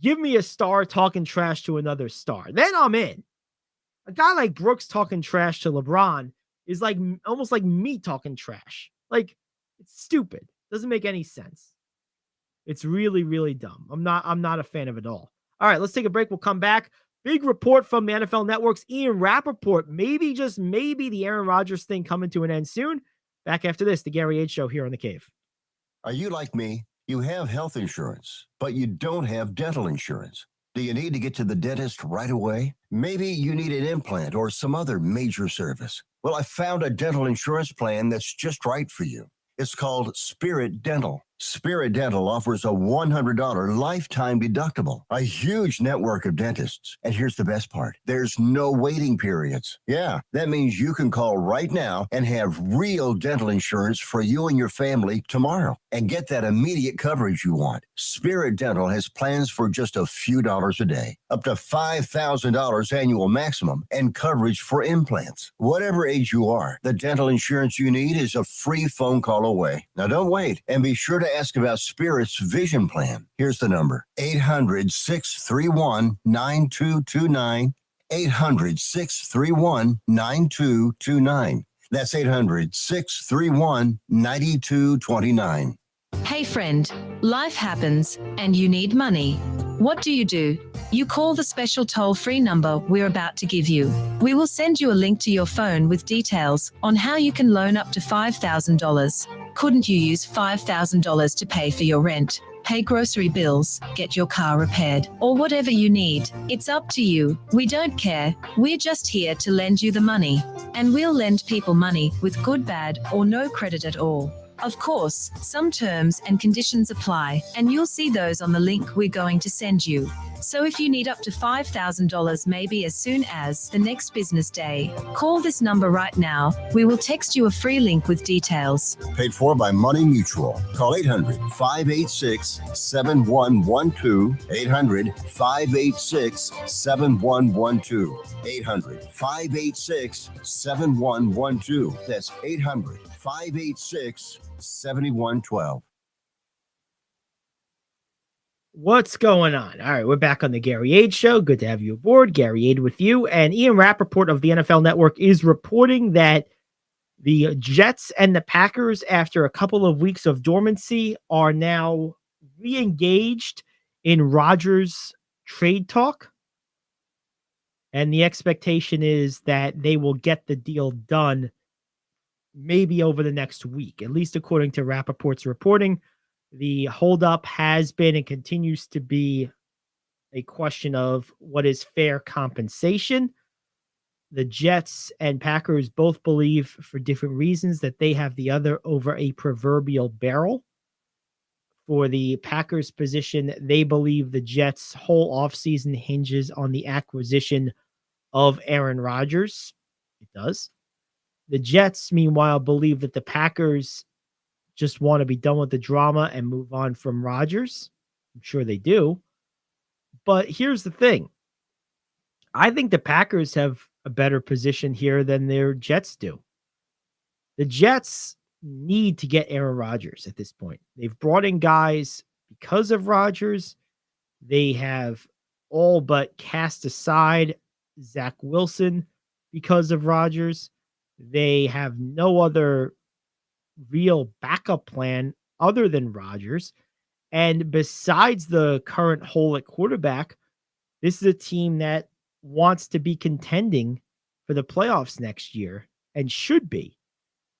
Give me a star talking trash to another star. Then I'm in. A guy like Brooks talking trash to LeBron is like almost like me talking trash. Like, it's stupid. Doesn't make any sense. It's really, really dumb. I'm not a fan of it all. All right, let's take a break. We'll come back. Big report from the NFL Network's Ian Rappaport. Maybe, just maybe, the Aaron Rodgers thing coming to an end soon. Back after this, the Gary Ayd Show here on The Cave.
Are you like me? You have health insurance, but you don't have dental insurance. Do you need to get to the dentist right away? Maybe you need an implant or some other major service. Well, I found a dental insurance plan that's just right for you. It's called Spirit Dental. Spirit Dental offers a $100 lifetime deductible, a huge network of dentists. And here's the best part. There's no waiting periods. Yeah, that means you can call right now and have real dental insurance for you and your family tomorrow and get that immediate coverage you want. Spirit Dental has plans for just a few dollars a day, up to $5,000 annual maximum, and coverage for implants. Whatever age you are, the dental insurance you need is a free phone call away. Now don't wait, and be sure to ask about Spirit's vision plan. Here's the number: 800-631-9229. 800-631-9229. That's 800-631-9229.
Hey friend, life happens and you need money. What do? You call the special toll-free number we're about to give you. We will send you a link to your phone with details on how you can loan up to $5,000. Couldn't you use $5,000 to pay for your rent, pay grocery bills, get your car repaired, or whatever you need? It's up to you. We don't care. We're just here to lend you the money. And we'll lend people money with good, bad, or no credit at all. Of course, some terms and conditions apply, and you'll see those on the link we're going to send you. So if you need up to $5,000 maybe as soon as the next business day, call this number right now. We will text you a free link with details.
Paid for by Money Mutual. Call 800-586-7112. 800-586-7112. 800-586-7112. That's 800-586-7112.
What's going on? All right, we're back on the Gary Ayd Show. Good to have you aboard. Gary Ayd with you. And Ian Rappaport of the NFL Network is reporting that the Jets and the Packers, after a couple of weeks of dormancy, are now re-engaged in Rodgers trade talk. And the expectation is that they will get the deal done maybe over the next week, at least according to Rappaport's reporting. The holdup has been and continues to be a question of what is fair compensation. The Jets and Packers both believe, for different reasons, that they have the other over a proverbial barrel. For the Packers position, they believe the Jets' whole offseason hinges on the acquisition of Aaron Rodgers. It does. The Jets, meanwhile, believe that the Packers just want to be done with the drama and move on from Rodgers. I'm sure they do. But here's the thing. I think the Packers have a better position here than their Jets do. The Jets need to get Aaron Rodgers at this point. They've brought in guys because of Rodgers. They have all but cast aside Zach Wilson because of Rodgers. They have no other real backup plan other than Rodgers. And besides the current hole at quarterback, this is a team that wants to be contending for the playoffs next year and should be,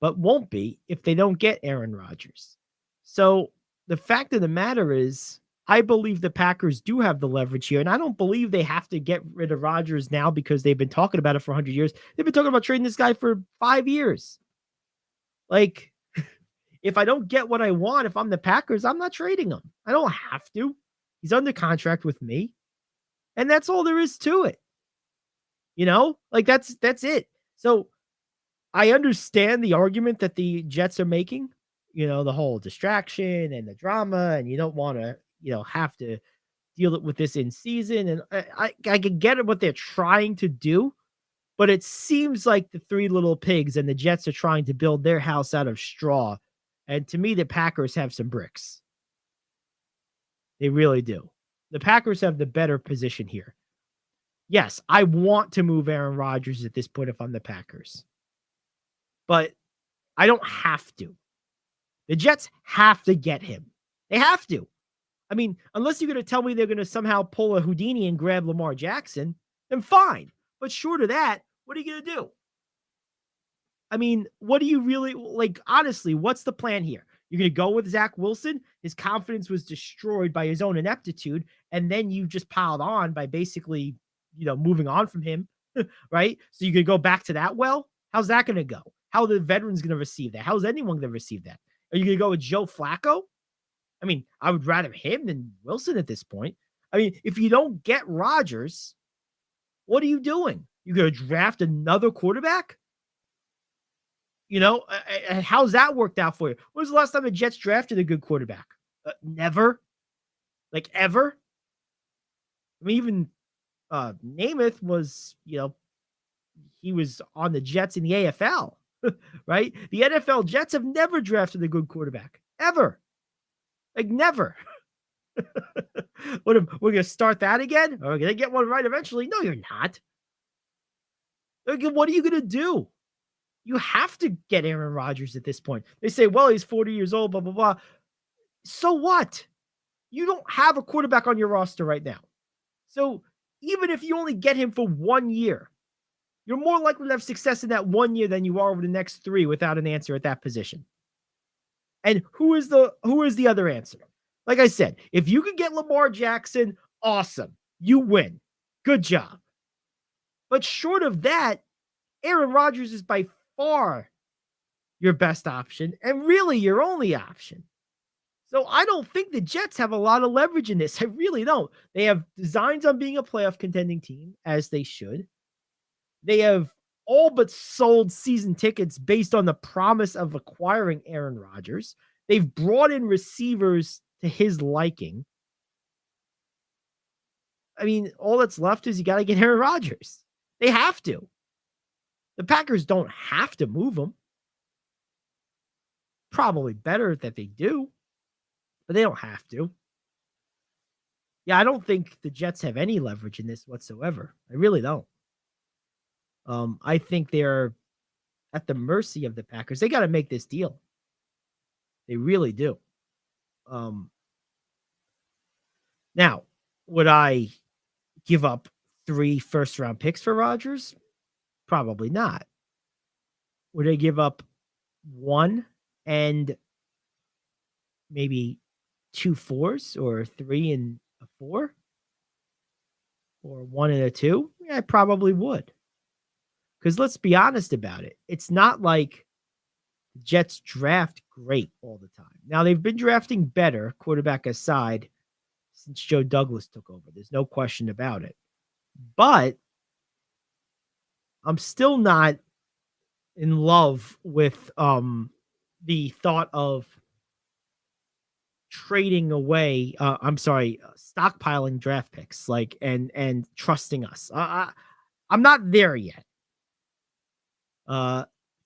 but won't be if they don't get Aaron Rodgers. So the fact of the matter is, I believe the Packers do have the leverage here, and I don't believe they have to get rid of Rodgers now because they've been talking about it for 100 years. They've been talking about trading this guy for 5 years. Like, if I don't get what I want, if I'm the Packers, I'm not trading him. I don't have to. He's under contract with me. And that's all there is to it. You know, like that's it. So I understand the argument that the Jets are making, you know, the whole distraction and the drama, and you don't want to, you know, have to deal with this in season. And I can get it what they're trying to do, but it seems like the Three Little Pigs and the Jets are trying to build their house out of straw. And to me, the Packers have some bricks. They really do. The Packers have the better position here. Yes, I want to move Aaron Rodgers at this point if I'm the Packers, but I don't have to. The Jets have to get him. They have to. I mean, unless you're going to tell me they're going to somehow pull a Houdini and grab Lamar Jackson, then fine. But short of that, what are you going to do? I mean, what do you really like? Honestly, what's the plan here? You're going to go with Zach Wilson? His confidence was destroyed by his own ineptitude, and then you just piled on by basically, moving on from him, right? So you're going to go back to that well? How's that going to go? How are the veterans going to receive that? How's anyone going to receive that? Are you going to go with Joe Flacco? I mean, I would rather him than Wilson at this point. I mean, if you don't get Rodgers, what are you doing? You're going to draft another quarterback? How's that worked out for you? When was the last time the Jets drafted a good quarterback? Never. Like, ever. I mean, even Namath was, he was on the Jets in the AFL, right? The NFL Jets have never drafted a good quarterback, ever. Like, never. We're going to start that again? Are we going to get one right eventually? No, you're not. Like, what are you going to do? You have to get Aaron Rodgers at this point. They say, well, he's 40 years old, blah, blah, blah. So what? You don't have a quarterback on your roster right now. So even if you only get him for 1 year, you're more likely to have success in that 1 year than you are over the next 3 without an answer at that position. And who is the other answer? Like I said, if you could get Lamar Jackson, awesome. You win. Good job. But short of that, Aaron Rodgers is by far your best option and really your only option. So I don't think the Jets have a lot of leverage in this. I really don't. They have designs on being a playoff contending team, as they should. They have all but sold season tickets based on the promise of acquiring Aaron Rodgers. They've brought in receivers to his liking. I mean, all that's left is you got to get Aaron Rodgers. They have to. The Packers don't have to move him. Probably better that they do, but they don't have to. Yeah, I don't think the Jets have any leverage in this whatsoever. I really don't. I think they're at the mercy of the Packers. They got to make this deal. They really do. Now, would I give up 3 first-round picks for Rodgers? Probably not. Would I give up 1 and maybe 2 4s or 3 and a 4? Or 1 and a 2? Yeah, I probably would. Because let's be honest about it. It's not like the Jets draft great all the time. Now, they've been drafting better, quarterback aside, since Joe Douglas took over. There's no question about it. But I'm still not in love with the thought of trading away. Stockpiling draft picks, and trusting us. I'm not there yet.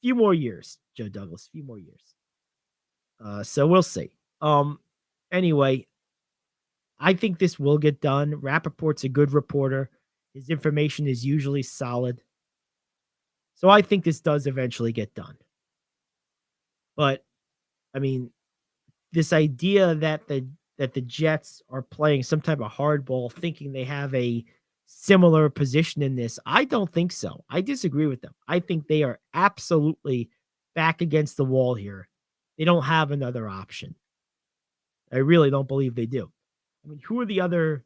Few more years, Joe Douglas. Few more years. So we'll see. Anyway, I think this will get done. Rappaport's a good reporter. His information is usually solid. So I think this does eventually get done. But, I mean, this idea that the Jets are playing some type of hardball, thinking they have a similar position in this, I don't think so. I disagree with them. I think they are absolutely back against the wall here. They don't have another option. I really don't believe they do. I mean, who are the other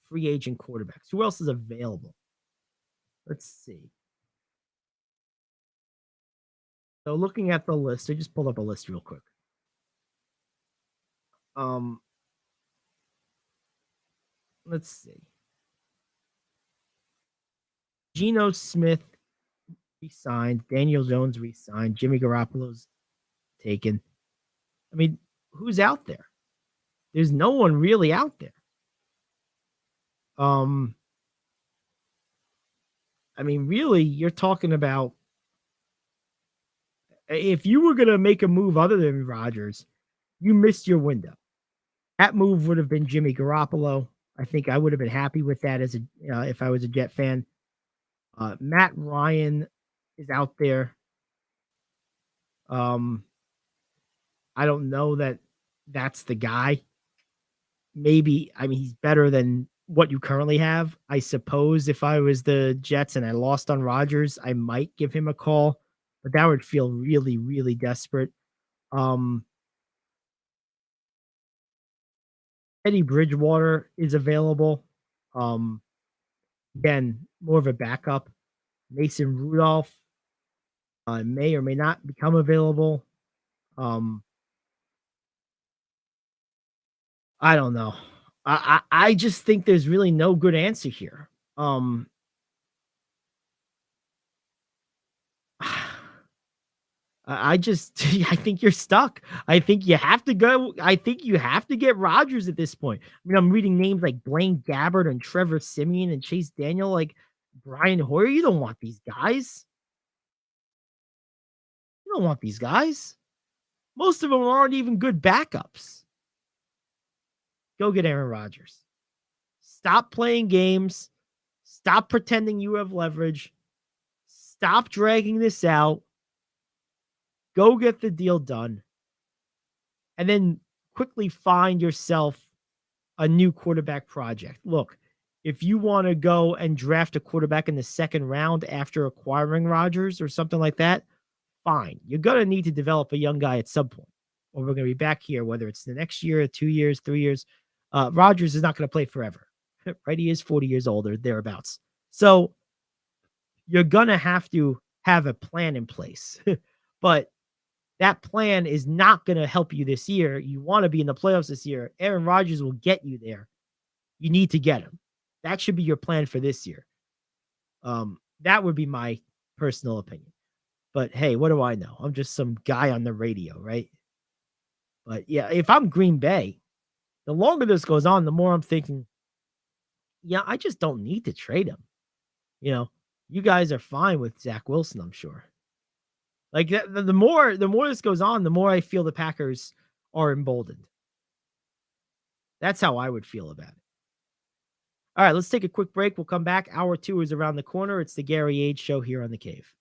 free agent quarterbacks? Who else is available? Let's see. So looking at the list, I just pulled up a list real quick. Let's see. Geno Smith re-signed. Daniel Jones re-signed. Jimmy Garoppolo's taken. I mean, who's out there? There's no one really out there. I mean, really, you're talking about if you were going to make a move other than Rodgers, you missed your window. That move would have been Jimmy Garoppolo. I think I would have been happy with that as a if I was a Jet fan. Matt Ryan is out there. Um, I don't know that that's the guy. Maybe I mean he's better than what you currently have. I suppose if I was the Jets and I lost on Rodgers, I might give him a call, but that would feel really, really desperate. Um, Teddy Bridgewater is available. Um, Again, more of a backup. Mason Rudolph may or may not become available. Um, I don't know. I just think there's really no good answer here. I just I think you're stuck. I think you have to go. I think you have to get Rodgers at this point. I mean, I'm reading names like Blaine Gabbert and Trevor Simeon and Chase Daniel, like Brian Hoyer. You don't want these guys. You don't want these guys. Most of them aren't even good backups. Go get Aaron Rodgers. Stop playing games. Stop pretending you have leverage. Stop dragging this out. Go get the deal done. And then quickly find yourself a new quarterback project. Look, if you want to go and draft a quarterback in the second round after acquiring Rodgers or something like that, fine. You're going to need to develop a young guy at some point, or we're going to be back here, whether it's the next year, 2 years, 3 years. Rodgers is not going to play forever, right? He is 40 years old or thereabouts. So you're going to have a plan in place, but that plan is not going to help you this year. You want to be in the playoffs this year. Aaron Rodgers will get you there. You need to get him. That should be your plan for this year. That would be my personal opinion. But hey, what do I know? I'm just some guy on the radio, right? But yeah, if I'm Green Bay, the longer this goes on, the more I'm thinking, yeah, I just don't need to trade him. You know, you guys are fine with Zach Wilson, I'm sure. Like the more this goes on, the more I feel the Packers are emboldened. That's how I would feel about it. All right, let's take a quick break. We'll come back. Hour 2 is around the corner. It's the Gary Ayd Show here on The Cave.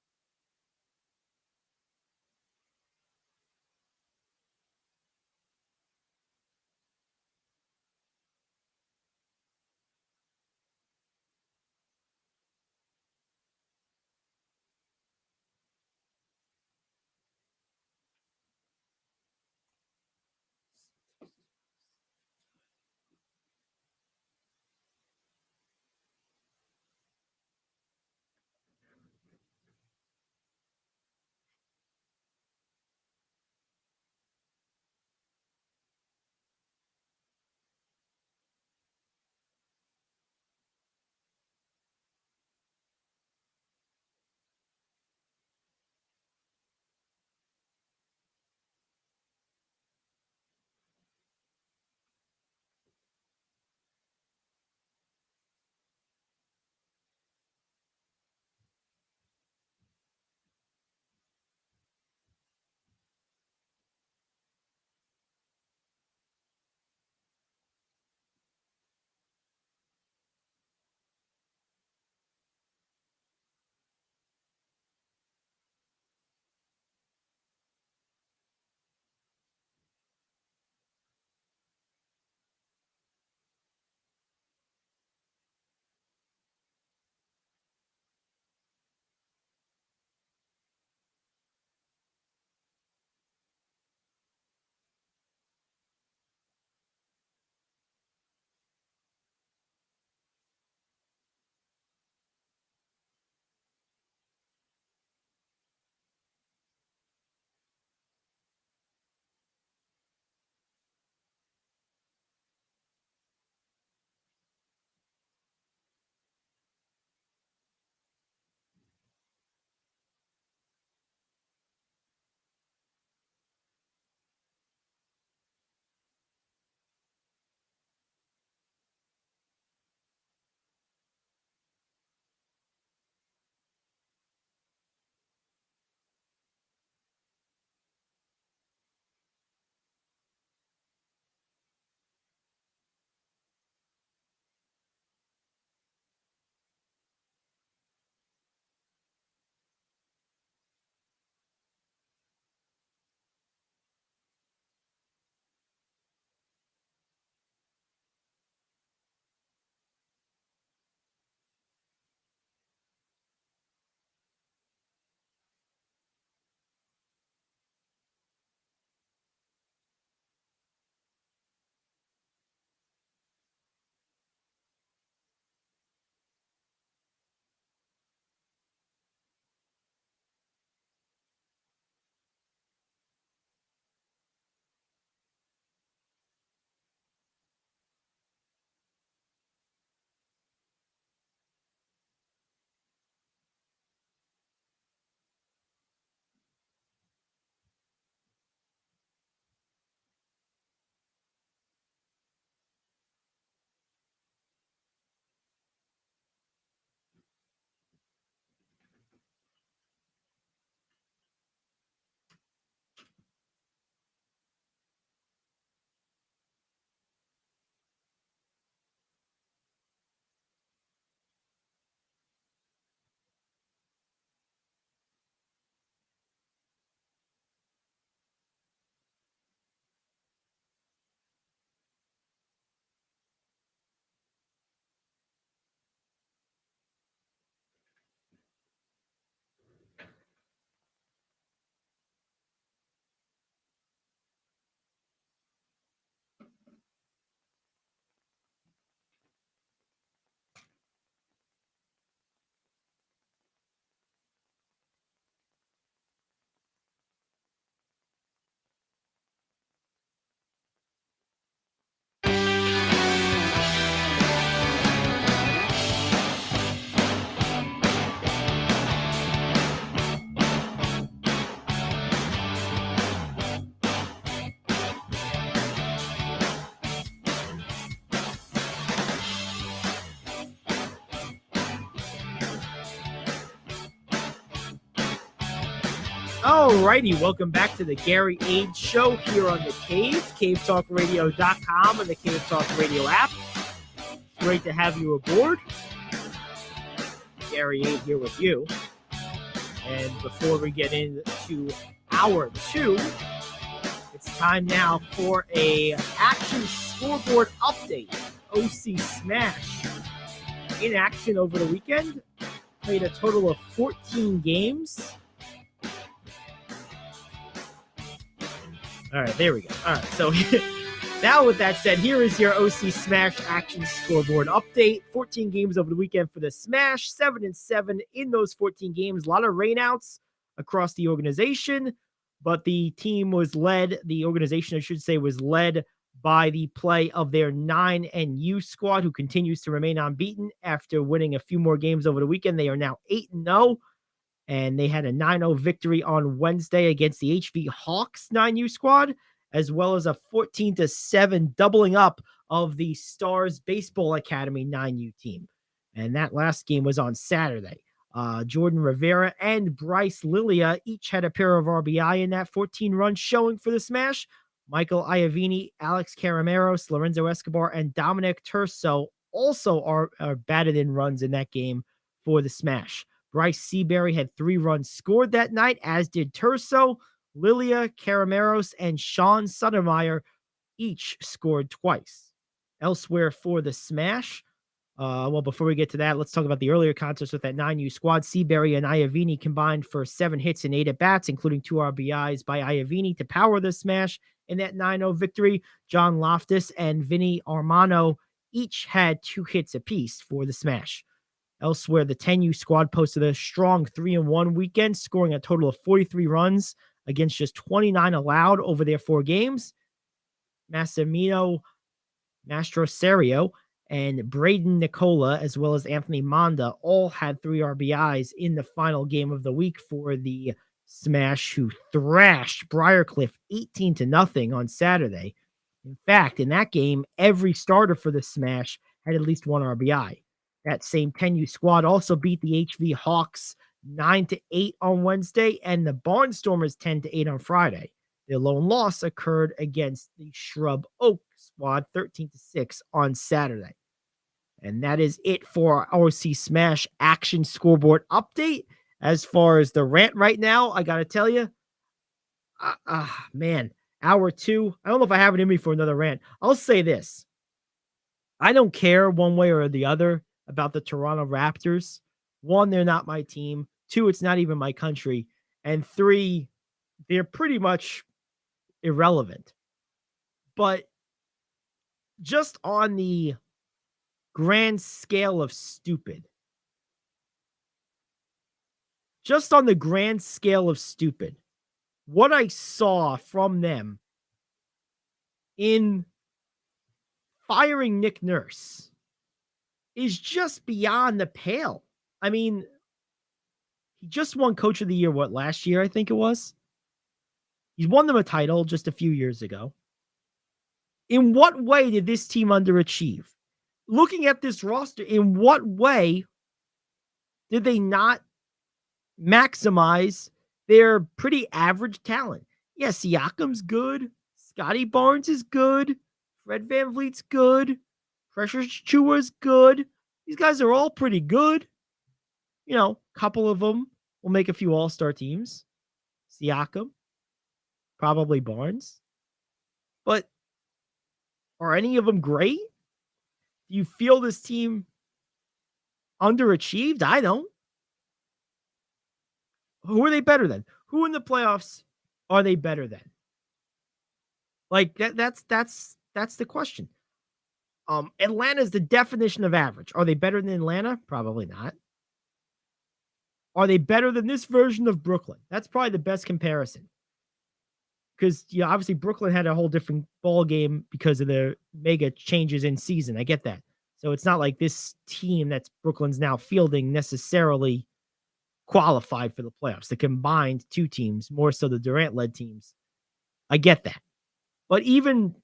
Alrighty, welcome back to the Gary Ayd Show here on the Cave, cavetalkradio.com and the Cave Talk Radio app. Great to have you aboard. Gary Ayd here with you. And before we get into hour 2, it's time now for a action scoreboard update. OC Smash in action over the weekend. Played a total of 14 games. All right, there we go. All right, so now with that said, here is your OC Smash action scoreboard update. 14 games over the weekend for the Smash, 7-7 in those 14 games. A lot of rainouts across the organization, but the organization, I should say, was led by the play of their 9NU squad, who continues to remain unbeaten after winning a few more games over the weekend. They are now 8-0. And they had a 9-0 victory on Wednesday against the HV Hawks 9U squad, as well as a 14-7 doubling up of the Stars Baseball Academy 9U team. And that last game was on Saturday. Jordan Rivera and Bryce Lilia each had a pair of RBI in that 14-run showing for the Smash. Michael Iavini, Alex Carameros, Lorenzo Escobar, and Dominic Turso also are batted in runs in that game for the Smash. Bryce Seabury had 3 runs scored that night, as did Turso. Lilia, Carameros, and Sean Suttermeyer each scored twice. Elsewhere for the Smash, before we get to that, let's talk about the earlier contests with that 9U squad. Seabury and Iavini combined for 7 hits and 8 at-bats, including 2 RBIs by Iavini to power the Smash in that 9-0 victory. John Loftus and Vinny Armano each had 2 hits apiece for the Smash. Elsewhere, the 10U squad posted a strong 3-1 weekend, scoring a total of 43 runs against just 29 allowed over their 4 games. Massimino Mastroserio and Braden Nicola, as well as Anthony Monda, all had 3 RBIs in the final game of the week for the Smash, who thrashed Briarcliff 18-0 on Saturday. In fact, in that game, every starter for the Smash had at least 1 RBI. That same 10U squad also beat the HV Hawks 9-8 on Wednesday and the Barnstormers 10-8 on Friday. Their lone loss occurred against the Shrub Oak squad 13-6 on Saturday. And that is it for our OC Smash action scoreboard update. As far as the rant right now, I got to tell you, man, hour 2. I don't know if I have it in me for another rant. I'll say this. I don't care one way or the other about the Toronto Raptors. 1, they're not my team. 2, it's not even my country. And 3, they're pretty much irrelevant. But just on the grand scale of stupid, what I saw from them in firing Nick Nurse is just beyond the pale. I mean, he just won Coach of the Year, last year, I think it was? He's won them a title just a few years ago. In what way did this team underachieve? Looking at this roster, in what way did they not maximize their pretty average talent? Yeah, Siakam's good. Scotty Barnes is good. Fred VanVleet's good. Precious Chua's good. These guys are all pretty good. You know, a couple of them will make a few all-star teams. Siakam, probably Barnes. But are any of them great? Do you feel this team underachieved? I don't. Who are they better than? Who in the playoffs are they better than? Like that's the question. Atlanta is the definition of average. Are they better than Atlanta? Probably not. Are they better than this version of Brooklyn? That's probably the best comparison. Because, obviously Brooklyn had a whole different ball game because of the mega changes in season. I get that. So it's not like this team that's Brooklyn's now fielding necessarily qualified for the playoffs. The combined 2 teams, more so the Durant-led teams. I get that. But even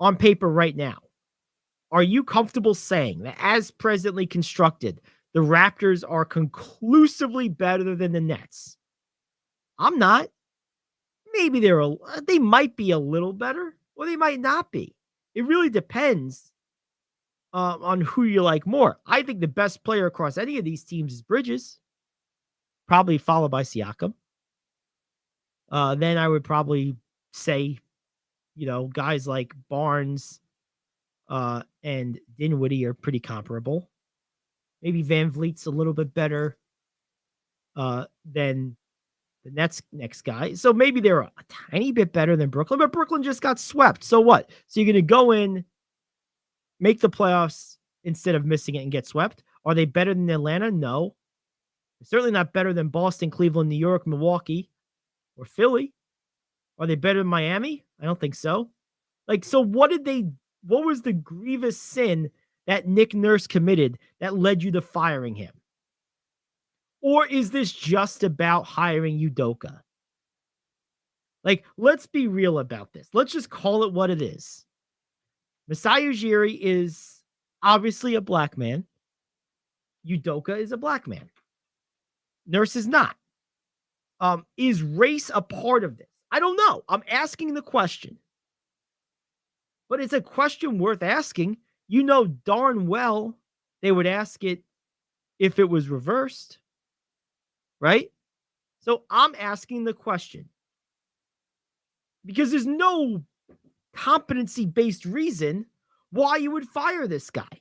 on paper right now, are you comfortable saying that as presently constructed, the Raptors are conclusively better than the Nets? I'm not. Maybe they might be a little better, or they might not be. It really depends on who you like more. I think the best player across any of these teams is Bridges, probably followed by Siakam. Then I would probably say, guys like Barnes and Dinwiddie are pretty comparable. Maybe Van Vliet's a little bit better than the next guy. So maybe they're a tiny bit better than Brooklyn, but Brooklyn just got swept. So what? So you're going to go in, make the playoffs instead of missing it and get swept? Are they better than Atlanta? No. They're certainly not better than Boston, Cleveland, New York, Milwaukee, or Philly. Are they better than Miami? I don't think so. So what was the grievous sin that Nick Nurse committed that led you to firing him? Or is this just about hiring Udoka? Let's be real about this. Let's just call it what it is. Masai Ujiri is obviously a black man. Udoka is a black man. Nurse is not. Is race a part of this? I don't know. I'm asking the question. But it's a question worth asking. You know darn well they would ask it if it was reversed. Right? So I'm asking the question. Because there's no competency-based reason why you would fire this guy.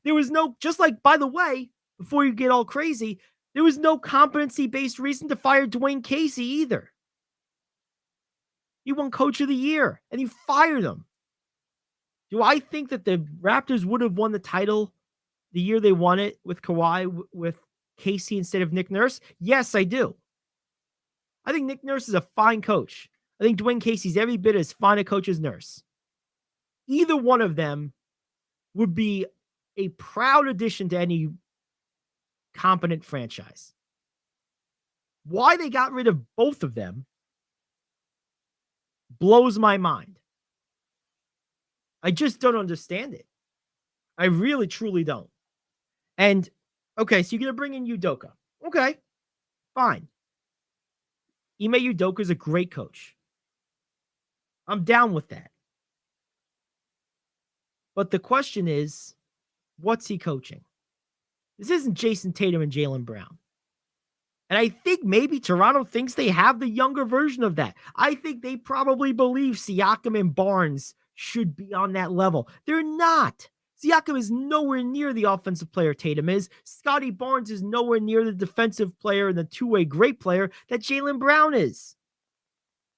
There was no, just by the way, before you get all crazy, there was no competency-based reason to fire Dwayne Casey either. He won Coach of the Year, and you fired him. Do I think that the Raptors would have won the title the year they won it with Kawhi, with Casey instead of Nick Nurse? Yes, I do. I think Nick Nurse is a fine coach. I think Dwayne Casey's every bit as fine a coach as Nurse. Either one of them would be a proud addition to any competent franchise. Why they got rid of both of them blows my mind. I just don't understand it. I really, truly don't. And, okay, so you're going to bring in Udoka. Okay, fine. Ime Udoka is a great coach. I'm down with that. But the question is, what's he coaching? This isn't Jason Tatum and Jaylen Brown. And I think maybe Toronto thinks they have the younger version of that. I think they probably believe Siakam and Barnes should be on that level. They're not. Siakam is nowhere near the offensive player Tatum is. Scotty Barnes is nowhere near the defensive player and the two-way great player that Jaylen Brown is.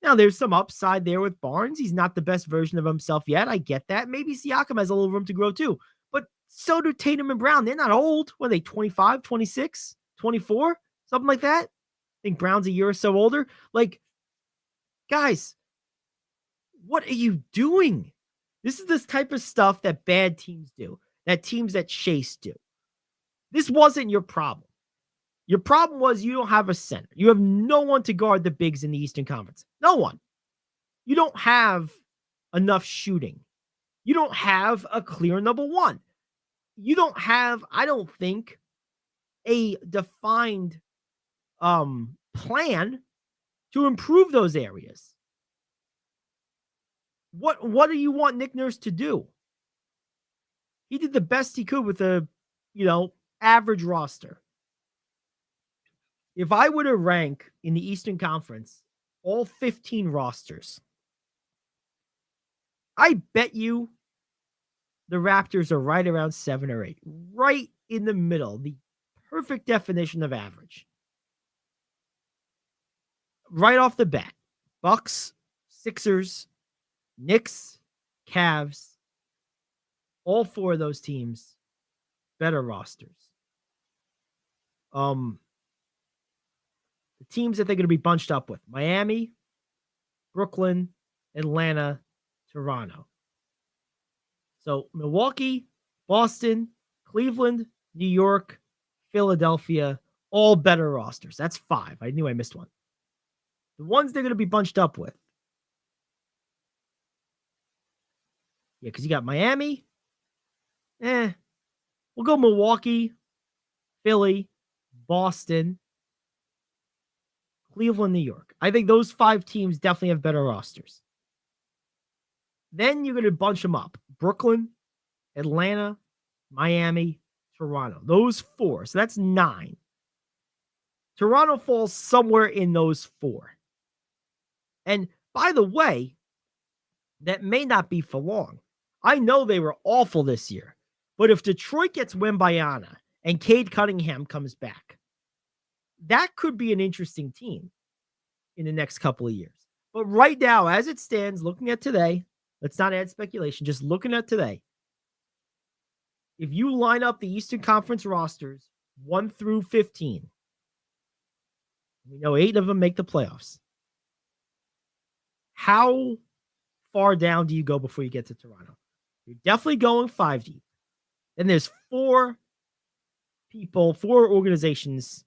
Now, there's some upside there with Barnes. He's not the best version of himself yet. I get that. Maybe Siakam has a little room to grow too. But so do Tatum and Brown. They're not old. What are they, 25, 26, 24? Something like that? I think Brown's a year or so older. Guys, what are you doing? This is this type of stuff that bad teams do, that teams that chase do. This wasn't your problem. Your problem was you don't have a center. You have no one to guard the bigs in the Eastern Conference. No one. You don't have enough shooting. You don't have a clear number one. You don't have, I don't think, a defined plan to improve those areas. What do you want Nick Nurse to do? He did the best he could with a, average roster. If I were to rank in the Eastern Conference all 15 rosters, I bet you the Raptors are right around 7 or 8, right in the middle, the perfect definition of average. Right off the bat, Bucks, Sixers, Knicks, Cavs, all 4 of those teams, better rosters. The teams that they're going to be bunched up with: Miami, Brooklyn, Atlanta, Toronto. So Milwaukee, Boston, Cleveland, New York, Philadelphia, all better rosters. That's 5. I knew I missed one. The ones they're going to be bunched up with. Yeah, because you got Miami. We'll go Milwaukee, Philly, Boston, Cleveland, New York. I think those 5 teams definitely have better rosters. Then you're going to bunch them up. Brooklyn, Atlanta, Miami, Toronto. Those 4. So that's 9. Toronto falls somewhere in those 4. And by the way, that may not be for long. I know they were awful this year. But if Detroit gets Wembanyama and Cade Cunningham comes back, that could be an interesting team in the next couple of years. But right now, as it stands, looking at today, let's not add speculation, just looking at today, if you line up the Eastern Conference rosters 1 through 15, we know 8 of them make the playoffs. How far down do you go before you get to Toronto? You're definitely going 5 deep. Then there's 4 organizations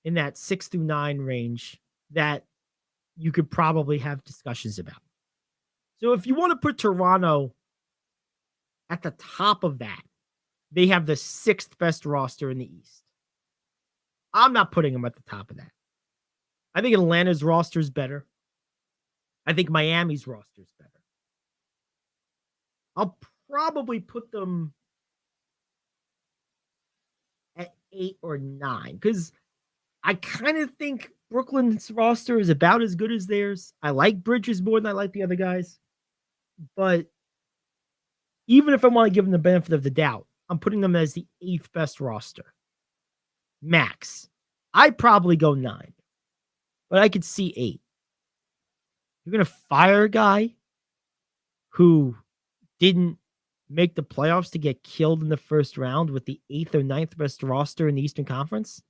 in that 6 through 9 range that you could probably have discussions about. So if you want to put Toronto at the top of that, they have the 6th best roster in the East. I'm not putting them at the top of that. I think Atlanta's roster is better. I think Miami's roster is better. I'll probably put them at 8 or 9 because I kind of think Brooklyn's roster is about as good as theirs. I like Bridges more than I like the other guys. But even if I want to give them the benefit of the doubt, I'm putting them as the 8th best roster. Max. I'd probably go 9. But I could see 8. You're going to fire a guy who didn't make the playoffs to get killed in the first round with the 8th or 9th best roster in the Eastern Conference?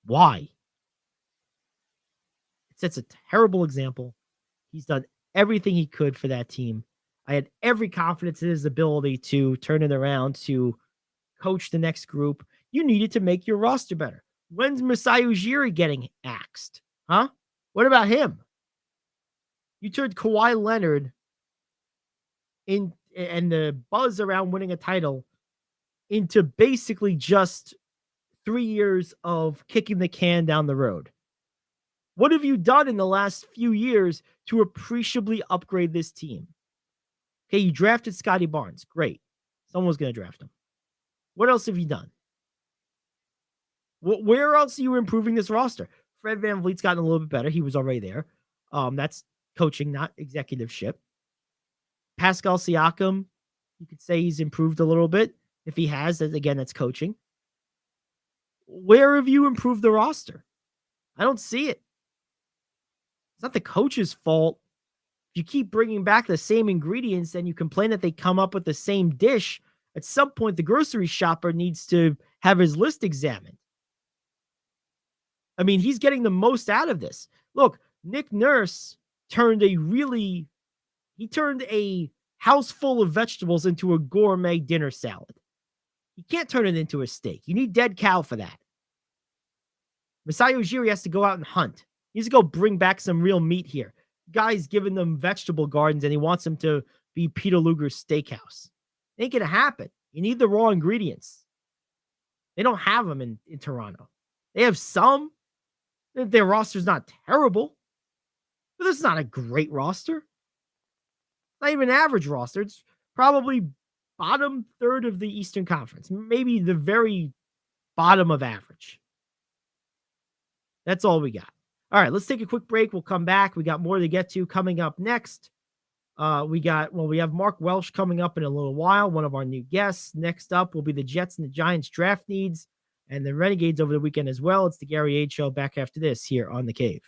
Why? It sets a terrible example. He's done everything he could for that team. I had every confidence in his ability to turn it around, to coach the next group. You needed to make your roster better. When's Masai Ujiri getting axed? Huh? What about him? You turned Kawhi Leonard in and the buzz around winning a title into basically just 3 years of kicking the can down the road. What have you done in the last few years to appreciably upgrade this team? Okay, you drafted Scotty Barnes. Great. Someone's going to draft him. What else have you done? Where else are you improving this roster? Fred VanVleet's gotten a little bit better. He was already there. That's coaching, not executiveship. Pascal Siakam, you could say he's improved a little bit. If he has, again, that's coaching. Where have you improved the roster? I don't see it. It's not the coach's fault. If you keep bringing back the same ingredients and you complain that they come up with the same dish, at some point the grocery shopper needs to have his list examined. I mean, he's getting the most out of this. Look, Nick Nurse turned a house full of vegetables into a gourmet dinner salad. You can't turn it into a steak. You need dead cow for that. Masai Ujiri has to go out and hunt. He has to go bring back some real meat here. Guy's giving them vegetable gardens and he wants them to be Peter Luger's steakhouse. It ain't going to happen. You need the raw ingredients. They don't have them in Toronto. They have some. Their roster's not terrible, but it's not a great roster. Not even an average roster. It's probably bottom third of the Eastern Conference. Maybe the very bottom of average. That's all we got. All right, let's take a quick break. We'll come back. We got more to get to coming up next. We have Mark Welsh coming up in a little while, one of our new guests. Next up will be the Jets and the Giants draft needs and the Renegades over the weekend as well. It's the Gary Ayd Show back after this here on The Cave.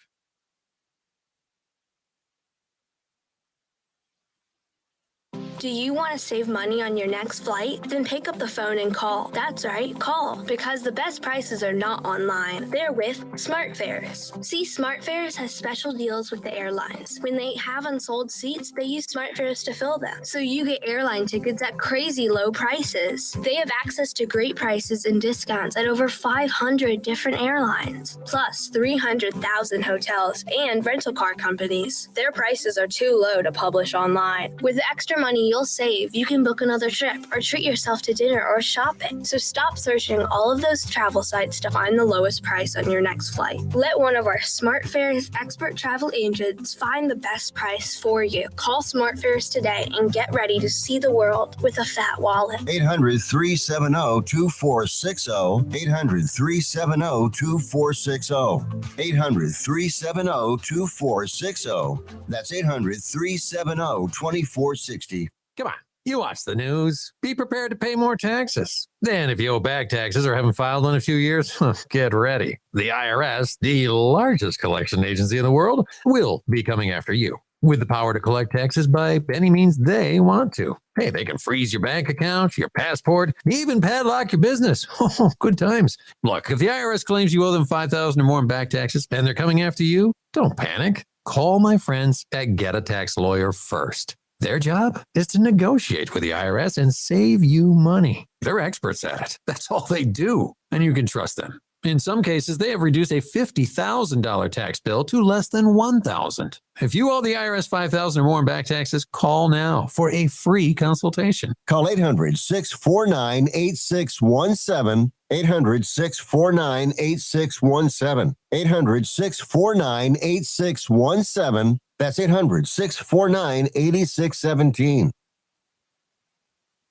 Do you want to save money on your next flight? Then pick up the phone and call. That's right, call. Because the best prices are not online. They're with SmartFares. See, SmartFares has special deals with the airlines. When they have unsold seats, they use SmartFares to fill them. So you get airline tickets at crazy low prices. They have access to great prices and discounts at over 500 different airlines. Plus 300,000 hotels and rental car companies. Their prices are too low to publish online. With the extra money you'll save. You can book another trip or treat yourself to dinner or shopping. So stop searching all of those travel sites to find the lowest price on your next flight. Let one of our SmartFares expert travel agents find the best price for you. Call SmartFares today and get ready to see the world with a fat wallet.
800-370-2460. 800-370-2460. 800-370-2460. That's 800-370-2460.
Come on, you watch the news. Be prepared to pay more taxes. Then, if you owe back taxes or haven't filed in a few years, get ready. The IRS, the largest collection agency in the world, will be coming after you with the power to collect taxes by any means they want to. Hey, they can freeze your bank account, your passport, even padlock your business. Oh, good times. Look, if the IRS claims you owe them $5,000 or more in back taxes and they're coming after you, don't panic. Call my friends at Get a Tax Lawyer first. Their job is to negotiate with the IRS and save you money. They're experts at it. That's all they do, and you can trust them. In some cases, they have reduced a $50,000 tax bill to less than $1,000. If you owe the IRS $5,000 or more in back taxes, call now for a free consultation.
Call 800-649-8617. 800-649-8617. 800-649-8617. That's 800-649-8617.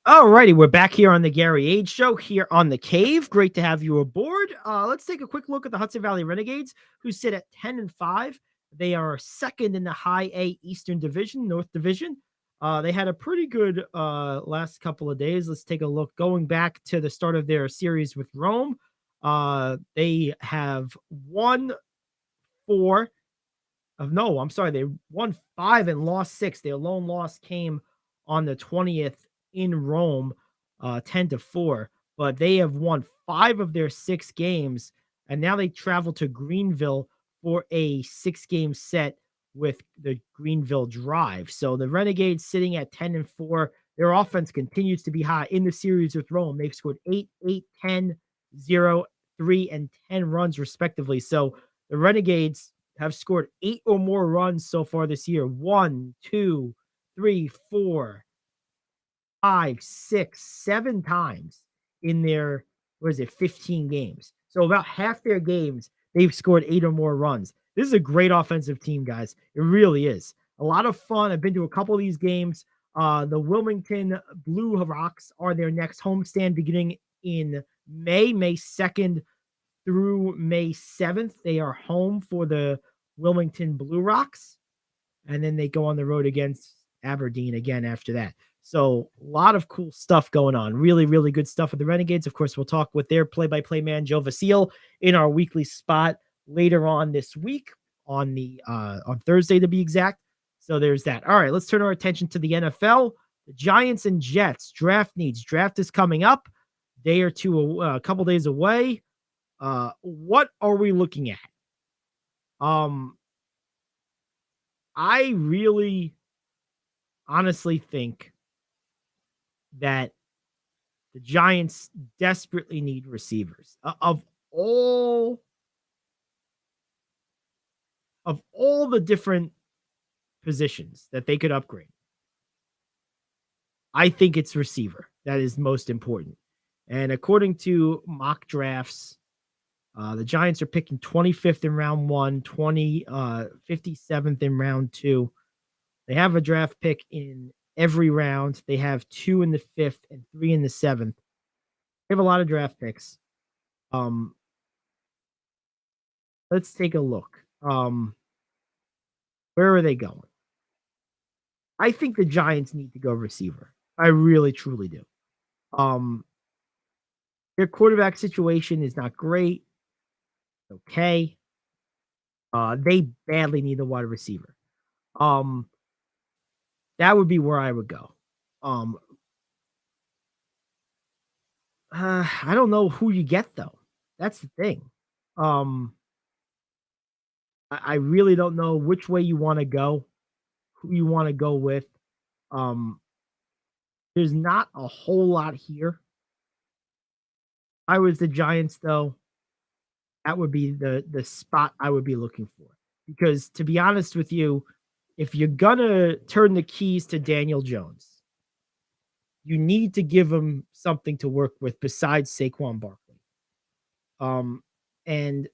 All righty, we're back here on the Gary Ayd Show here on the Cave. Great to have you aboard. Let's take a quick look at the Hudson Valley Renegades, who sit at 10-5. They are second in the High A Eastern Division, North Division. They had a pretty good last couple of days. Let's take a look. Going back to the start of their series with Rome, they have won 4. They won 5 and lost 6. Their lone loss came on the 20th in Rome, 10-4. But they have won 5 of their 6 games, and now they travel to Greenville for a 6-game set with the Greenville Drive. So the Renegades sitting at 10-4. Their offense continues to be high in the series with Rome. They've scored 8, 10, 0, 3, and 10 runs respectively. So the Renegades have scored 8 or more runs so far this year. 1, 2, 3, 4, 5, 6, 7 times in their, 15 games. So about half their games, they've scored 8 or more runs. This is a great offensive team, guys. It really is. A lot of fun. I've been to a couple of these games. The Wilmington Blue Rocks are their next homestand beginning in May 2nd through May 7th. They are home for the Wilmington Blue Rocks, and then they go on the road against Aberdeen again after that. So a lot of cool stuff going on. Really, really good stuff with the Renegades. Of course, we'll talk with their play-by-play man, Joe Vasile, in our weekly spot later on this week on Thursday to be exact. So there's that. All right, let's turn our attention to the NFL. The Giants and Jets draft needs. Draft is coming up. A couple days away. What are we looking at? I really honestly think that the Giants desperately need receivers. Of all the different positions that they could upgrade, I think it's receiver that is most important. And according to mock drafts, the Giants are picking 25th in round 1, 57th in round 2. They have a draft pick in every round. They have 2 in the 5th and 3 in the 7th. They have a lot of draft picks. Let's take a look. Where are they going? I think the Giants need to go receiver. I really, truly do. Their quarterback situation is not great. Okay. They badly need a wide receiver. That would be where I would go. I don't know who you get though. That's the thing. I really don't know which way you want to go, who you want to go with. There's not a whole lot here. If I was the Giants though, that would be the spot I would be looking for. Because to be honest with you, if you're gonna turn the keys to Daniel Jones, You need to give him something to work with besides Saquon Barkley. And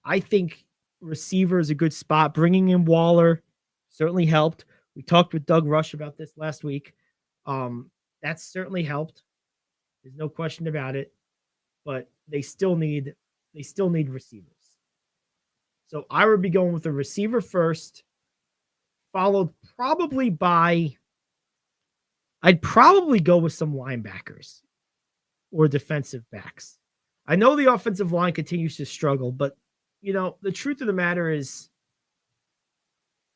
I think receiver is a good spot. Bringing in Waller certainly helped. We talked with Doug Rush about this last week. That's certainly helped. There's no question about it. But they still need receivers. So I would be going with a receiver first, followed probably by, I'd probably go with some linebackers or defensive backs. I know the offensive line continues to struggle, but the truth of the matter is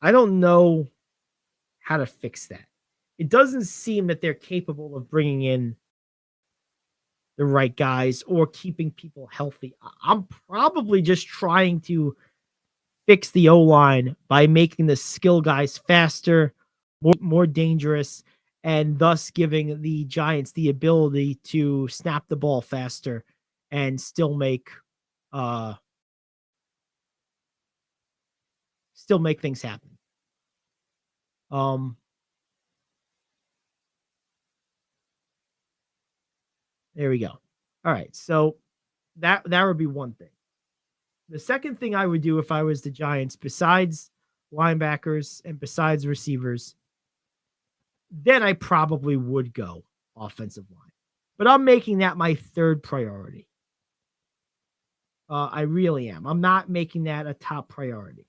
I don't know how to fix that. It doesn't seem that they're capable of bringing in the right guys or keeping people healthy. I'm probably just trying to fix the O-line by making the skill guys faster, more dangerous, and thus giving the Giants the ability to snap the ball faster and still make things happen. There we go. All right. So that would be one thing. The second thing I would do if I was the Giants, besides linebackers and besides receivers, then I probably would go offensive line. But I'm making that my third priority. I really am. I'm not making that a top priority.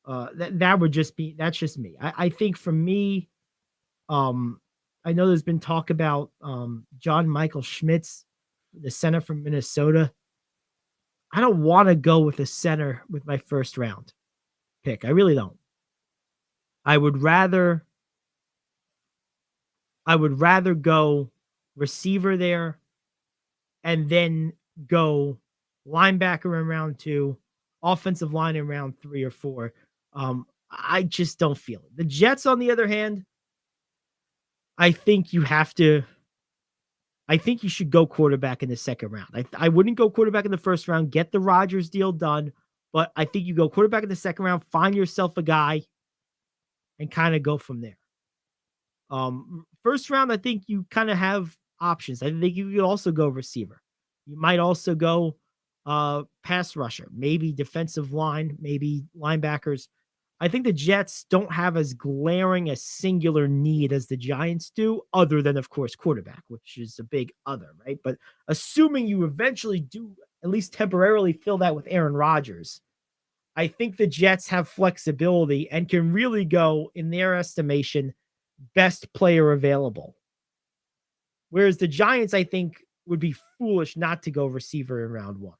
That's just me. I think for me, I know there's been talk about John Michael Schmitz, the center from Minnesota. I don't want to go with a center with my first round pick. I really don't. I would rather go receiver there and then go linebacker in round 2, offensive line in round 3 or 4. I just don't feel it. The Jets, on the other hand, I think you should go quarterback in the second round. I wouldn't go quarterback in the first round, get the Rodgers deal done, but I think you go quarterback in the second round, find yourself a guy, and kind of go from there. First round, I think you kind of have options. I think you could also go receiver. You might also go pass rusher, maybe defensive line, maybe linebackers. I think the Jets don't have as glaring a singular need as the Giants do, other than, of course, quarterback, which is a big other, right? But assuming you eventually do at least temporarily fill that with Aaron Rodgers, I think the Jets have flexibility and can really go, in their estimation, best player available. Whereas the Giants, I think, would be foolish not to go receiver in round 1.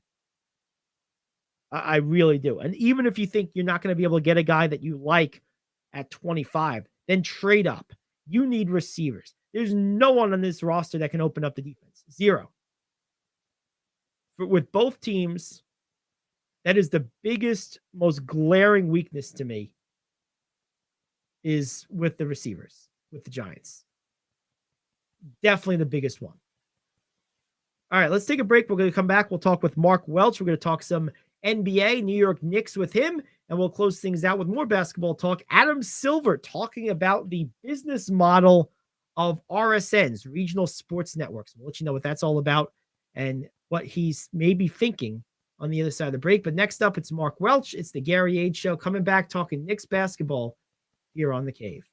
I really do. And even if you think you're not going to be able to get a guy that you like at 25, then trade up. You need receivers. There's no one on this roster that can open up the defense. Zero. With both teams, that is the biggest, most glaring weakness to me, is with the receivers, with the Giants. Definitely the biggest one. All right, let's take a break. We're going to come back. We'll talk with Mark Welch. We're going to talk some NBA, New York Knicks with him, and we'll close things out with more basketball talk. Adam Silver talking about the business model of RSNs, regional sports networks. We'll let you know what that's all about and what he's maybe thinking on the other side of the break. But next up, it's Mark Welch. It's the Gary Ayd Show, coming back talking Knicks basketball here on The Cave.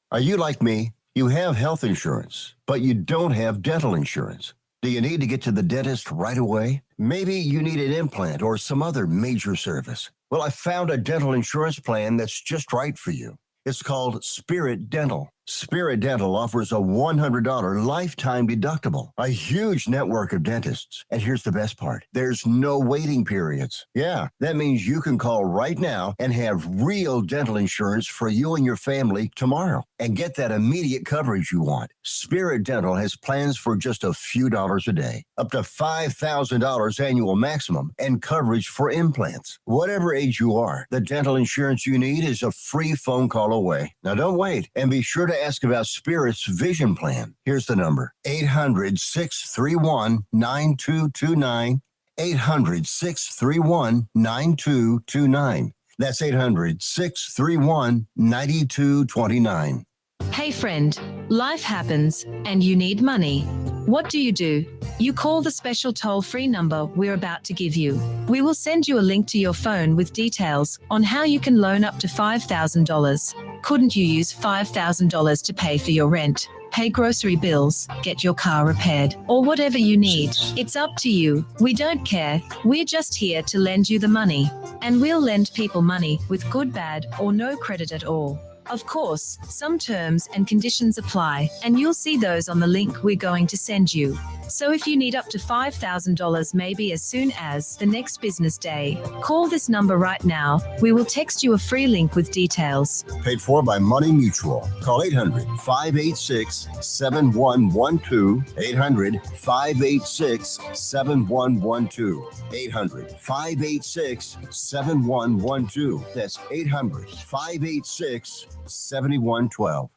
Are you like me? You have health insurance, but you don't have dental insurance. Do you need to get to the dentist right away? Maybe you need an implant or some other major service. Well, I found a dental insurance plan that's just right for you. It's called Spirit Dental. Spirit Dental offers a $100 lifetime deductible, a huge network of dentists. And here's the best part. There's no waiting periods. Yeah, that means you can call right now and have real dental insurance for you and your family tomorrow and get that immediate coverage you want. Spirit Dental has plans for just a few dollars a day, up to $5,000 annual maximum, and coverage for implants. Whatever age you are, the dental insurance you need is a free phone call away. Now don't wait, and be sure to to ask about Spirit's vision plan. Here's the number: 800-631-9229. 800-631-9229. That's 800-631-9229.
Hey friend, life happens and you need money. What do? You call the special toll-free number we're about to give you. We will send you a link to your phone with details on how you can loan up to $5,000. Couldn't you use $5,000 to pay for your rent, pay grocery bills, get your car repaired, or whatever you need? It's up to you. We don't care. We're just here to lend you the money. And we'll lend people money with good, bad, or no credit at all. Of course, some terms and conditions apply, and you'll see those on the link we're going to send you. So if you need up to $5,000 maybe as soon as the next business day, call this number right now. We will text you a free link with details.
Paid for by Money Mutual. Call 800-586-7112. 800-586-7112. 800-586-7112. That's 800-586-7112.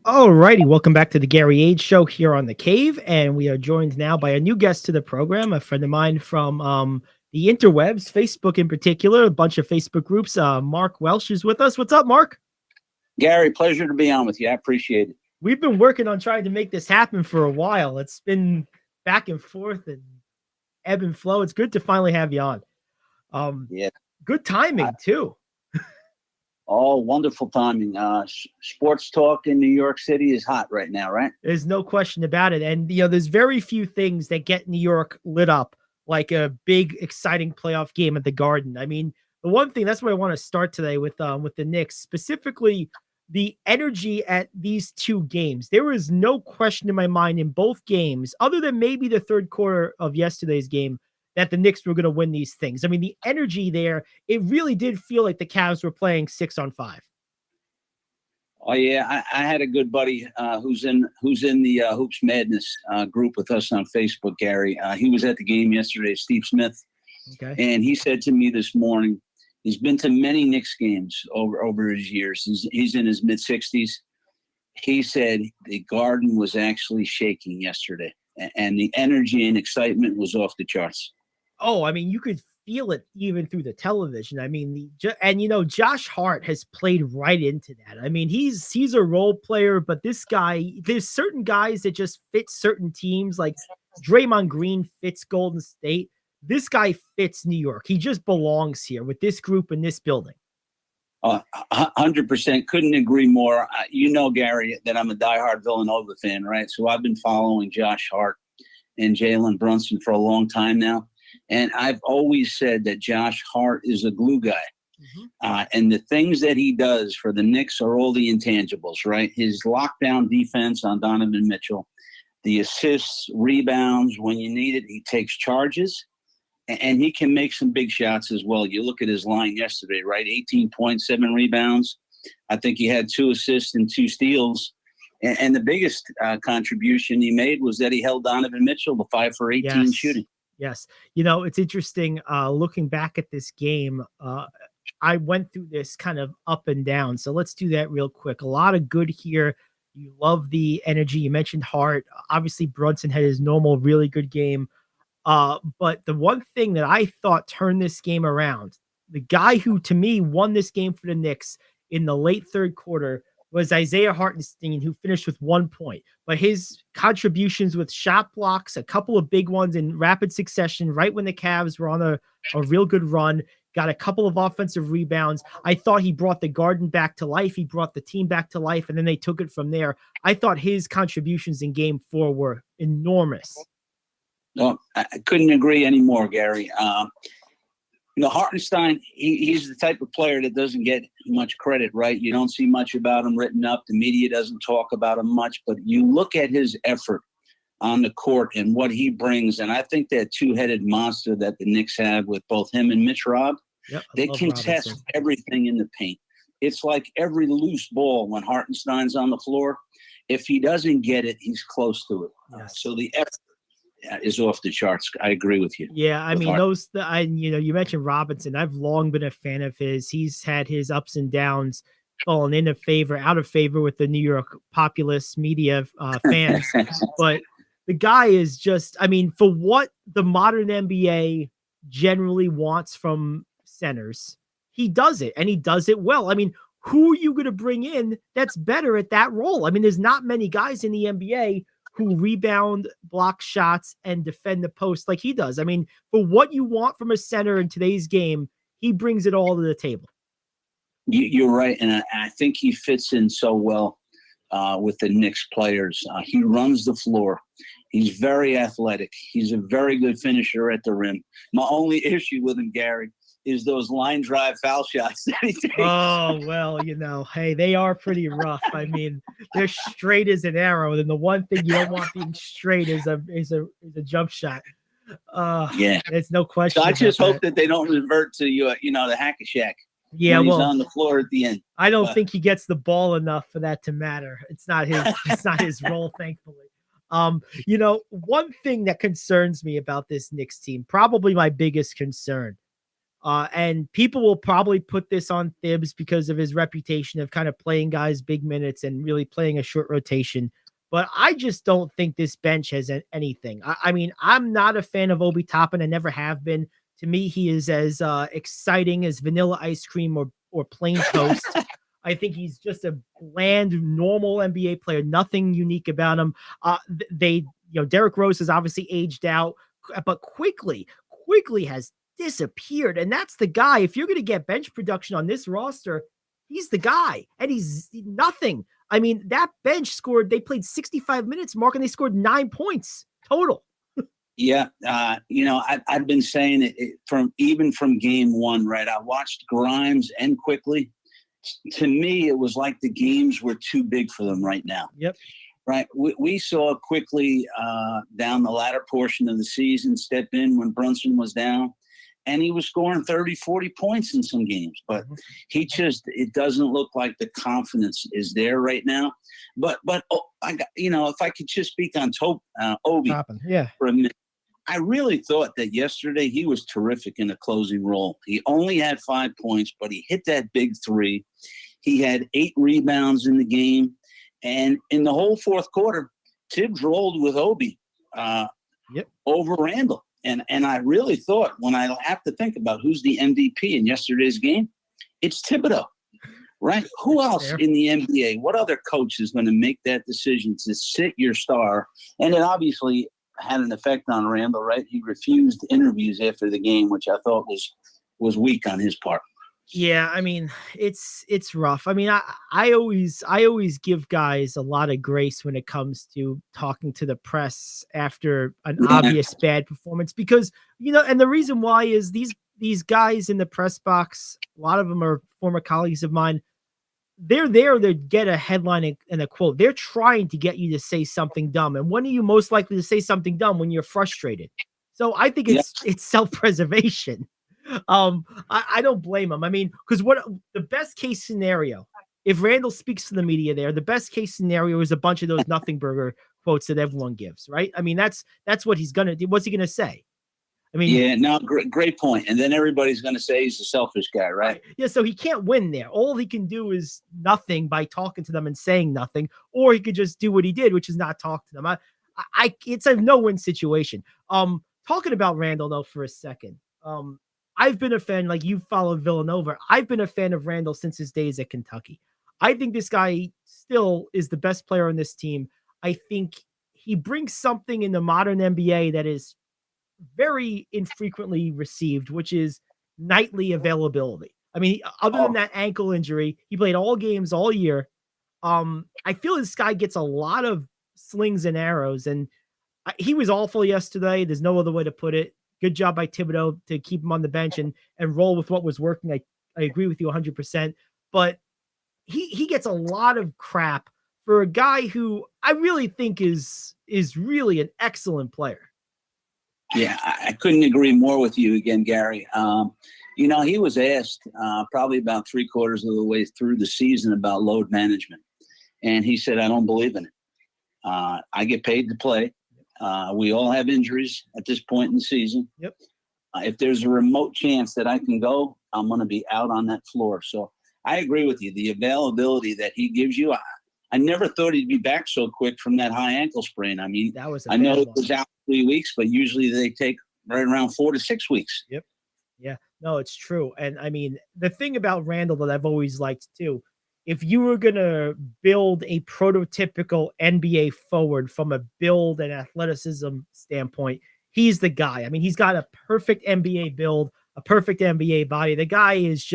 All righty, welcome back to the Gary Ayd Show here on The Cave, and we are joined now by a new guest to the program, a friend of mine from the interwebs, Facebook in particular, a bunch of Facebook groups. Mark Welsh is with us. What's up, Mark?
Gary, pleasure to be on with you. I appreciate it.
We've been working on trying to make this happen for a while. It's been back and forth and ebb and flow. It's good to finally have you on.
Yeah.
Good timing, too.
Oh, wonderful timing. Sports talk in New York City is hot right now, right?
There's no question about it. And, you know, there's very few things that get New York lit up like a big, exciting playoff game at the Garden. I mean, the one thing, that's where I want to start today with the Knicks, specifically the energy at these two games. There was no question in my mind in both games, other than maybe the third quarter of yesterday's game, that the Knicks were going to win these things. I mean, the energy there, it really did feel like the Cavs were playing 6-on-5.
Oh yeah, I had a good buddy who's in the Hoops Madness group with us on Facebook, Gary. He was at the game yesterday, Steve Smith.
Okay.
And he said to me this morning, he's been to many Knicks games over his years. He's in his mid-60s. He said the Garden was actually shaking yesterday, and the energy and excitement was off the charts.
Oh, I mean, you could feel it even through the television. I mean, and you know, Josh Hart has played right into that. I mean, he's a role player, but this guy, there's certain guys that just fit certain teams. Like Draymond Green fits Golden State. This guy fits New York. He just belongs here with this group in this building.
100%. Couldn't agree more. You know, Gary, that I'm a diehard Villanova fan, right? So I've been following Josh Hart and Jalen Brunson for a long time now. And I've always said that Josh Hart is a glue guy. Mm-hmm. And the things that he does for the Knicks are all the intangibles, right? His lockdown defense on Donovan Mitchell, the assists, rebounds, when you need it, he takes charges. And he can make some big shots as well. You look at his line yesterday, right? 18.7 rebounds. I think he had 2 assists and 2 steals. And the biggest contribution he made was that he held Donovan Mitchell to 5 for 18 shooting.
Yes. You know, it's interesting looking back at this game. I went through this kind of up and down. So let's do that real quick. A lot of good here. You love the energy. You mentioned Hart. Obviously, Brunson had his normal, really good game. But the one thing that I thought turned this game around, the guy who to me won this game for the Knicks in the late third quarter was Isaiah Hartenstein, who finished with 1 point. But his contributions with shot blocks, a couple of big ones in rapid succession, right when the Cavs were on a real good run, got a couple of offensive rebounds. I thought he brought the Garden back to life. He brought the team back to life, and then they took it from there. I thought his contributions in game 4 were enormous.
No, I couldn't agree anymore, Gary. You know, Hartenstein, he's the type of player that doesn't get much credit, right? You don't see much about him written up. The media doesn't talk about him much, but you look at his effort on the court and what he brings. And I think that two-headed monster that the Knicks have with both him and Mitch Rob, they contest everything in the paint. It's like every loose ball when Hartenstein's on the floor. If he doesn't get it, he's close to it.
Yes.
So the effort is off the charts. I agree with you.
Yeah, I mean, you mentioned Robinson. I've long been a fan of his. He's had his ups and downs, fallen into favor, out of favor with the New York populist media fans. But the guy is just, I mean, for what the modern NBA generally wants from centers, he does it, and he does it well. I mean, who are you going to bring in that's better at that role? I mean, there's not many guys in the NBA who rebound, block shots, and defend the post like he does. I mean, for what you want from a center in today's game, he brings it all to the table.
You're right, and I think he fits in so well with the Knicks players. He runs the floor. He's very athletic. He's a very good finisher at the rim. My only issue with him, Gary, is those line drive foul shots that he takes.
Oh, well, hey, they are pretty rough. I mean, they're straight as an arrow. And the one thing you don't want being straight is a jump shot.
Yeah,
it's no question.
So I just hope that they don't revert to the hack-a-shack.
Yeah,
he's on the floor at the end.
I don't think he gets the ball enough for that to matter. It's not his role, thankfully. One thing that concerns me about this Knicks team, probably my biggest concern, and people will probably put this on Thibs because of his reputation of kind of playing guys big minutes and really playing a short rotation. But I just don't think this bench has anything. I mean, I'm not a fan of Obi Toppin. I never have been. To me, he is as exciting as vanilla ice cream or plain toast. I think he's just a bland, normal NBA player. Nothing unique about him. Derrick Rose has obviously aged out, but quickly has disappeared. And that's the guy. If you're going to get bench production on this roster, he's the guy. And he's nothing. I mean, that bench they played 65 minutes, Mark, and they scored 9 points total.
Yeah, I've been saying it from game one, right? I watched Grimes and Quickly. To me, it was like the games were too big for them right now.
Yep.
Right. We saw Quickly down the latter portion of the season step in when Brunson was down, and he was scoring 30, 40 points in some games. But it doesn't look like the confidence is there right now. But if I could just speak on Obi for a minute. I really thought that yesterday he was terrific in the closing role. He only had 5 points, but he hit that big three. He had 8 rebounds in the game. And in the whole fourth quarter, Tibbs rolled with Obi over Randall. And I really thought, when I have to think about who's the MVP in yesterday's game, it's Thibodeau, right? Who else in the NBA? What other coach is going to make that decision to sit your star? And it obviously had an effect on Randall, right? He refused interviews after the game, which I thought was weak on his part.
Yeah, I mean, it's rough. I mean, I always give guys a lot of grace when it comes to talking to the press after an obvious bad performance, because and the reason why is these guys in the press box, a lot of them are former colleagues of mine. They're there to get a headline and a quote. They're trying to get you to say something dumb. And when are you most likely to say something dumb? When you're frustrated. So I think it's self-preservation. I don't blame him. I mean, because what the best case scenario, if Randall speaks to the media there, the best case scenario is a bunch of those nothing burger quotes that everyone gives, right? I mean, that's what he's going to do. What's he going to say? I mean,
great point. And then everybody's going to say he's a selfish guy, right?
Yeah. So he can't win there. All he can do is nothing by talking to them and saying nothing, or he could just do what he did, which is not talk to them. It's a no-win situation. Talking about Randall though for a second. I've been a fan, like you followed Villanova. I've been a fan of Randall since his days at Kentucky. I think this guy still is the best player on this team. I think he brings something in the modern NBA that is very infrequently received, which is nightly availability. I mean, other than that ankle injury, he played all games all year. I feel this guy gets a lot of slings and arrows, and he was awful yesterday. There's no other way to put it. Good job by Thibodeau to keep him on the bench and roll with what was working. I agree with you 100%, but he gets a lot of crap for a guy who I really think is really an excellent player.
Yeah, I couldn't agree more with you again, Gary. He was asked probably about 3/4 of the way through the season about load management. And he said, I don't believe in it. I get paid to play. We all have injuries at this point in the season.
Yep.
If there's a remote chance that I can go, I'm going to be out on that floor. So I agree with you. The availability that he gives you, I never thought he'd be back so quick from that high ankle sprain. I mean,
That was a
I know
bad
it
one.
was out 3 weeks, but usually they take right around 4 to 6 weeks.
Yep. Yeah. No, it's true. And I mean, the thing about Randall that I've always liked too, if you were going to build a prototypical NBA forward from a build and athleticism standpoint, he's the guy. I mean, he's got a perfect NBA build, a perfect NBA body. The guy is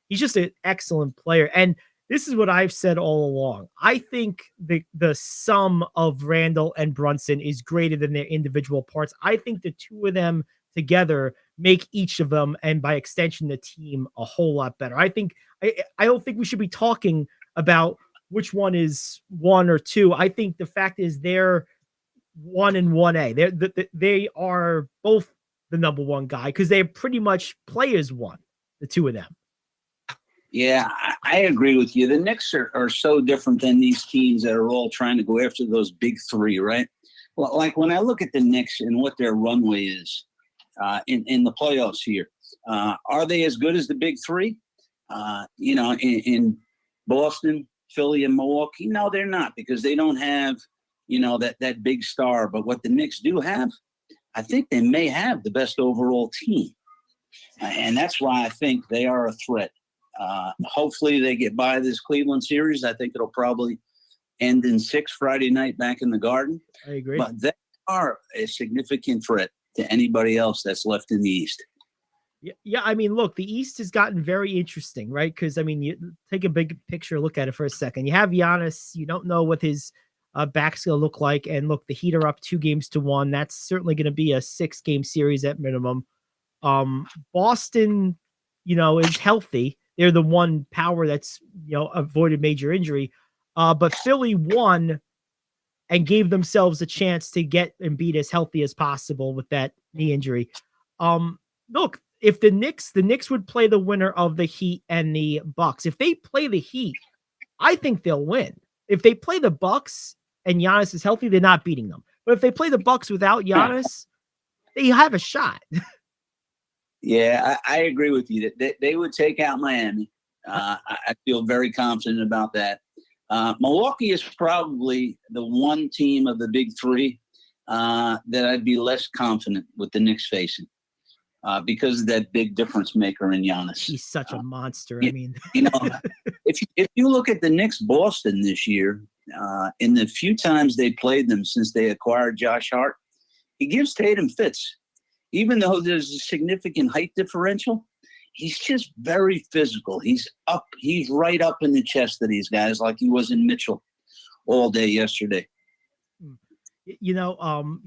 he's just an excellent player. And this is what I've said all along. I think the sum of Randall and Brunson is greater than their individual parts. I think the two of them together make each of them, and by extension, the team, a whole lot better. I don't think we should be talking about which one is 1 or 2. I think the fact is they're 1 and 1A. They are both the number one guy because they pretty much play as one, the two of them.
Yeah, I agree with you. The Knicks are so different than these teams that are all trying to go after those big three, right? Well, like when I look at the Knicks and what their runway is in the playoffs here, are they as good as the big three? In Boston, Philly, and Milwaukee? No, they're not, because they don't have, that big star. But what the Knicks do have, I think they may have the best overall team. And that's why I think they are a threat. Hopefully they get by this Cleveland series. I think it'll probably end in 6 Friday night back in the Garden.
I agree.
But they are a significant threat to anybody else that's left in the East.
Yeah. I mean, look, the East has gotten very interesting, right? Because, I mean, you take a big picture, look at it for a second. You have Giannis. You don't know what his back's going to look like. And look, the Heat are up 2-1. That's certainly going to be a 6-game series at minimum. Boston, is healthy. They're the one power that's, avoided major injury. But Philly won and gave themselves a chance to get Embiid as healthy as possible with that knee injury. Look, if the Knicks would play the winner of the Heat and the Bucks. If they play the Heat, I think they'll win. If they play the Bucks and Giannis is healthy, they're not beating them. But if they play the Bucks without Giannis, they have a shot.
Yeah, I agree with you that they would take out Miami. I feel very confident about that. Milwaukee is probably the one team of the big three that I'd be less confident with the Knicks facing because of that big difference maker in Giannis.
He's such a monster.
I
mean,
if you look at the Knicks Boston this year, in the few times they played them since they acquired Josh Hart, he gives Tatum fits. Even though there's a significant height differential, he's just very physical. He's right up in the chest of these guys, like he was in Mitchell all day yesterday.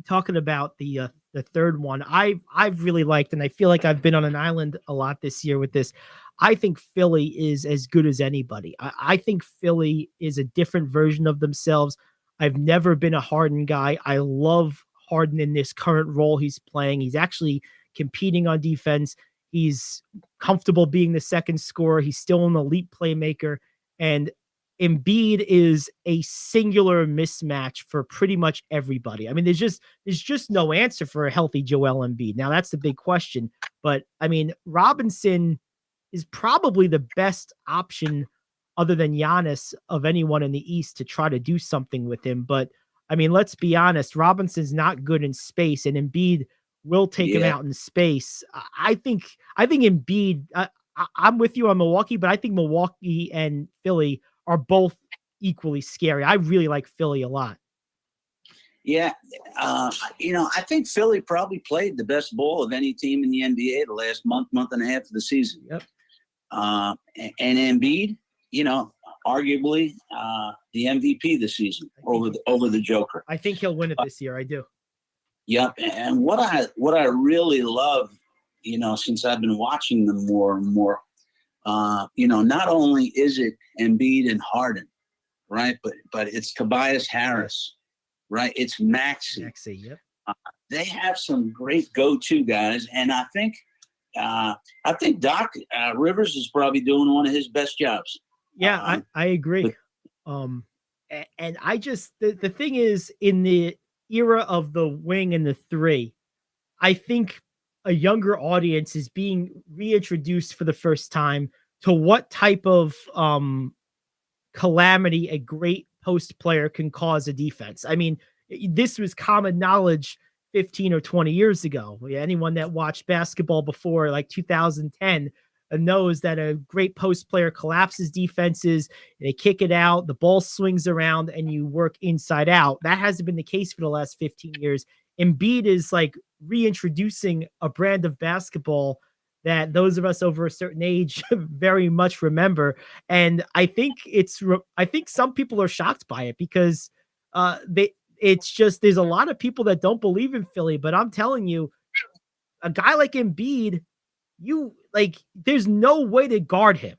Talking about the third one, I've really liked, and I feel like I've been on an island a lot this year with this. I think Philly is as good as anybody. I think Philly is a different version of themselves. I've never been a Harden guy. I love Harden in this current role he's playing. He's actually competing on defense. He's comfortable being the second scorer. He's still an elite playmaker. And Embiid is a singular mismatch for pretty much everybody. I mean, there's just no answer for a healthy Joel Embiid. Now, that's the big question. But, I mean, Robinson is probably the best option other than Giannis of anyone in the East to try to do something with him. But, I mean, let's be honest, Robinson's not good in space, and Embiid will take him out in space. I think Embiid, I'm with you on Milwaukee, but I think Milwaukee and Philly are both equally scary. I really like Philly a lot.
Yeah. I think Philly probably played the best ball of any team in the NBA the last month and a half of the season.
Yep.
And Embiid, arguably the MVP this season over the Joker.
I think he'll win it this year. I do.
Yep. And what I really love, since I've been watching them more and more, not only is it Embiid and Harden, right, but it's Tobias Harris, right? It's Maxey.
Yep.
They have some great go-to guys, and I think Doc Rivers is probably doing one of his best jobs.
Yeah, I agree. And I just the thing is in the era of the wing and the three, I think a younger audience is being reintroduced for the first time to what type of calamity a great post player can cause a defense. I mean, this was common knowledge 15 or 20 years ago. Anyone that watched basketball before like 2010 knows that a great post player collapses defenses, they kick it out, the ball swings around, and you work inside out. That hasn't been the case for the last 15 years. Embiid is like reintroducing a brand of basketball that those of us over a certain age very much remember. And I think I think some people are shocked by it because it's just, there's a lot of people that don't believe in Philly, but I'm telling you, a guy like Embiid, there's no way to guard him.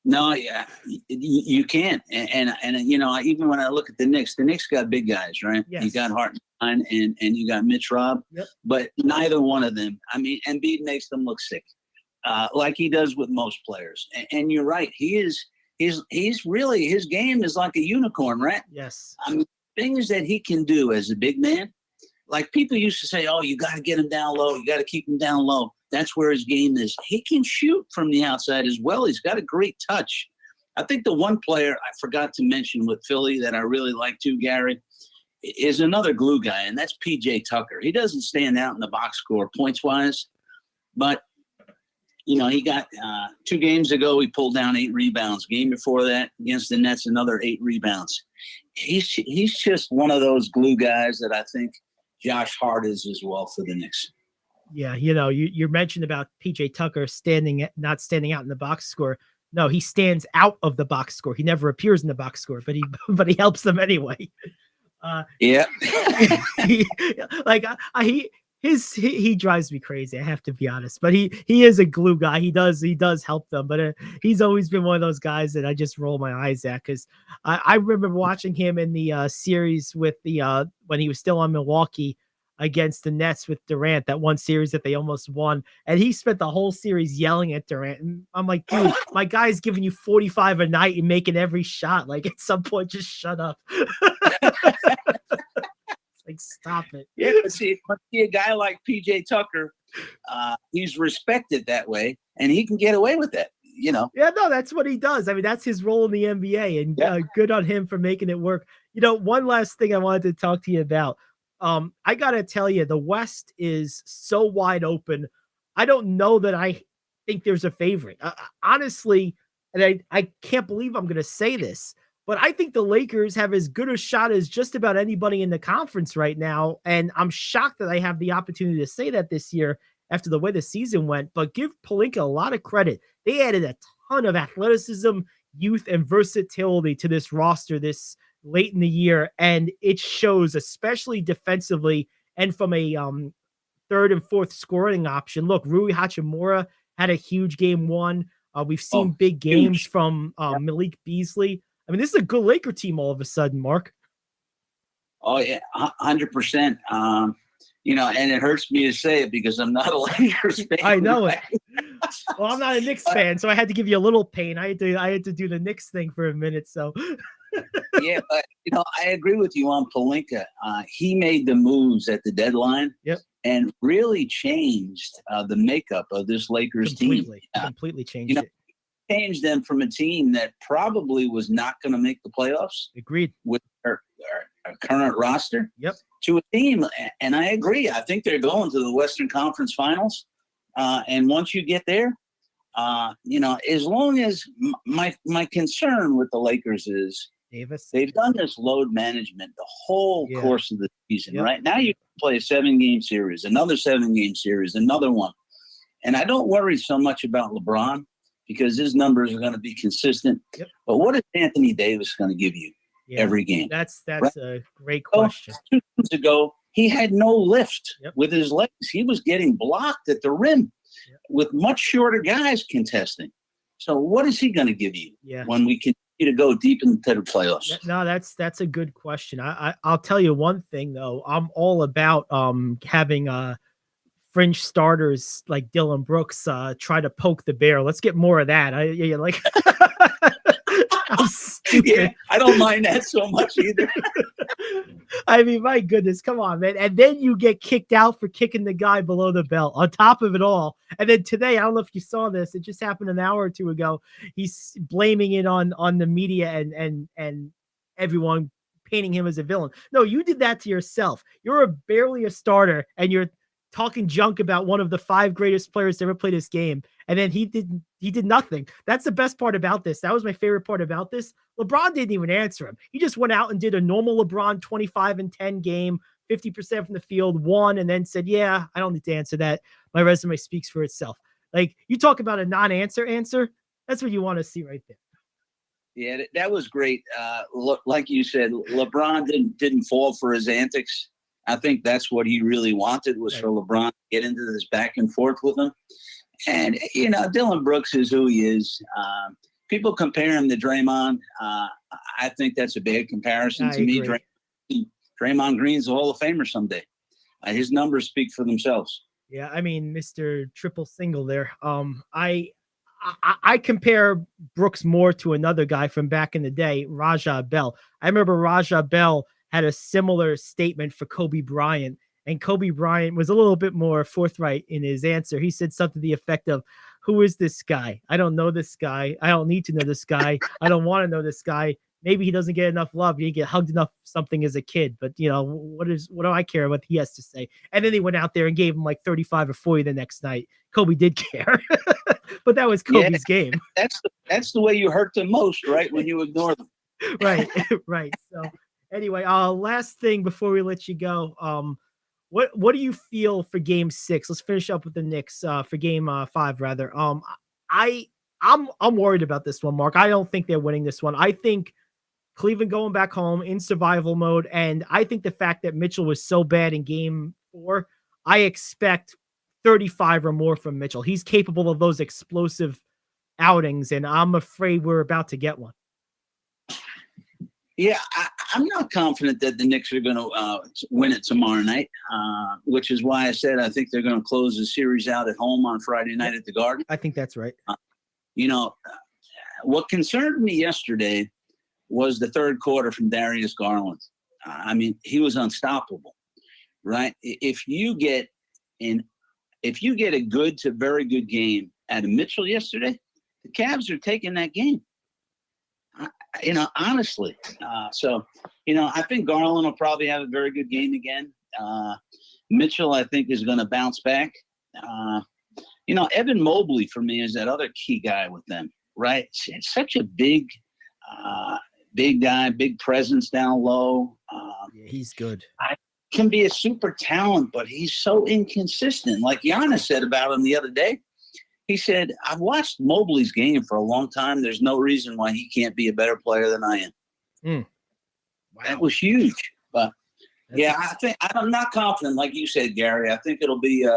No, yeah, you can't. And even when I look at the Knicks got big guys, right?
Yes.
You got Hartenstein and you got Mitch Robb,
yep.
But neither one of them. I mean, Embiid makes them look sick, like he does with most players. And you're right. He's really, his game is like a unicorn, right?
Yes.
I mean, things that he can do as a big man, like people used to say, oh, you got to get him down low. You got to keep him down low. That's where his game is. He can shoot from the outside as well. He's got a great touch. I think the one player I forgot to mention with Philly that I really like too, Gary, is another glue guy, and that's PJ Tucker. He doesn't stand out in the box score points-wise, but, he got 2 games ago, he pulled down 8 rebounds. Game before that, against the Nets, another 8 rebounds. He's just one of those glue guys that I think Josh Hart is as well for the Knicks.
Yeah, you mentioned about PJ Tucker not standing out in the box score. No, he stands out of the box score. He never appears in the box score, but he helps them anyway.
Yeah.
He drives me crazy. I have to be honest, but he is a glue guy. He does help them, but he's always been one of those guys that I just roll my eyes at because I remember watching him in the series with when he was still on Milwaukee against the Nets with Durant, that one series that they almost won. And he spent the whole series yelling at Durant. And I'm like, dude, my guy's giving you 45 a night and making every shot. Like, at some point, just shut up. Like, stop it.
Yeah, see a guy like PJ Tucker, he's respected that way, and he can get away with that, Yeah,
no, that's what he does. I mean, that's his role in the NBA, and good on him for making it work. One last thing I wanted to talk to you about. I gotta tell you, the West is so wide open. I don't know that I think there's a favorite. Honestly, and I can't believe I'm gonna say this, but I think the Lakers have as good a shot as just about anybody in the conference right now. And I'm shocked that I have the opportunity to say that this year after the way the season went. But give Pelinka a lot of credit. They added a ton of athleticism, youth, and versatility to this roster this late in the year, and it shows, especially defensively and from a third and fourth scoring option. Look, Rui Hachimura had a huge game 1. We've seen big games from Malik Beasley. I mean, this is a good Laker team all of a sudden, Mark.
Oh yeah, 100%. And it hurts me to say it because I'm not a Lakers fan.
I know it. Well, I'm not a Knicks fan, so I had to give you a little pain. I had to do the Knicks thing for a minute, so.
Yeah, but I agree with you on Pelinka. He made the moves at the deadline, and really changed the makeup of this Lakers team.
Completely changed it.
Changed them from a team that probably was not going to make the playoffs.
Agreed.
With our current roster.
Yep.
To a team, and I agree. I think they're going to the Western Conference Finals, and once you get there, as long as my concern with the Lakers is
Davis.
They've done this load management the whole course of the season, right? Now you play a 7-game series, another 7-game series, another one. And I don't worry so much about LeBron because his numbers are going to be consistent. Yep. But what is Anthony Davis going to give you every game?
That's right? A great question.
2 games ago, he had no lift with his legs. He was getting blocked at the rim with much shorter guys contesting. So what is he going to give you when we continue to go deep into the playoffs?
No, that's a good question. I'll tell you one thing though. I'm all about having fringe starters like Dylan Brooks try to poke the bear. Let's get more of that. How stupid.
Yeah, I don't mind that so much either.
I mean, my goodness, come on, man. And then you get kicked out for kicking the guy below the belt on top of it all. And then today, I don't know if you saw this, it just happened an hour or two ago. He's blaming it on the media and everyone painting him as a villain. No, you did that to yourself. You're barely a starter and you're talking junk about one of the 5 greatest players to ever play this game. And then he did nothing. That's the best part about this. That was my favorite part about this. LeBron didn't even answer him. He just went out and did a normal LeBron 25-10 game, 50% from the field, won, and then said, yeah, I don't need to answer that. My resume speaks for itself. Like, you talk about a non-answer answer. That's what you want to see right there.
Yeah, that was great. Look, like you said, LeBron didn't fall for his antics. I think that's what he really wanted was for LeBron to get into this back and forth with him. And, you know, Dylan Brooks is who he is. People compare him to Draymond. I think that's a bad comparison to me. Draymond Green's a Hall of Famer someday. His numbers speak for themselves.
Yeah, I mean, Mr. Triple Single there. I compare Brooks more to another guy from back in the day, Raja Bell. I remember Raja Bell had a similar statement for Kobe Bryant, and Kobe Bryant was a little bit more forthright in his answer. He said something to the effect of, who is this guy? I don't know this guy. I don't need to know this guy. I don't want to know this guy. Maybe he doesn't get enough love. He didn't get hugged enough something as a kid, but you know, what do I care what he has to say? And then he went out there and gave him like 35 or 40 the next night. Kobe did care, but that was Kobe's game.
That's the way you hurt them most, right? When you ignore them.
Right. Right. So anyway, last thing before we let you go, what do you feel for game 6? Let's finish up with the Knicks, for game 5 rather. I'm worried about this one, Mark. I don't think they're winning this one. I think Cleveland going back home in survival mode. And I think the fact that Mitchell was so bad in game 4, I expect 35 or more from Mitchell. He's capable of those explosive outings, and I'm afraid we're about to get one.
Yeah, I'm not confident that the Knicks are going to win it tomorrow night, which is why I said I think they're going to close the series out at home on Friday night at the Garden.
I think that's right.
You know, what concerned me yesterday was the third quarter from Darius Garland. I mean, he was unstoppable, right? If you get a good to very good game out of Mitchell yesterday, the Cavs are taking that game. You know, honestly. So, you know, I think Garland will probably have a very good game again. Mitchell, I think, is going to bounce back. You know, Evan Mobley for me is that other key guy with them, right? It's such a big guy, big presence down low.
Yeah, he's good.
Can be a super talent, but he's so inconsistent. Like Giannis said about him the other day. He said, I've watched Mobley's game for a long time. There's no reason why he can't be a better player than I am. Wow. That was huge. But I'm not confident, like you said, Gary. I think it'll be,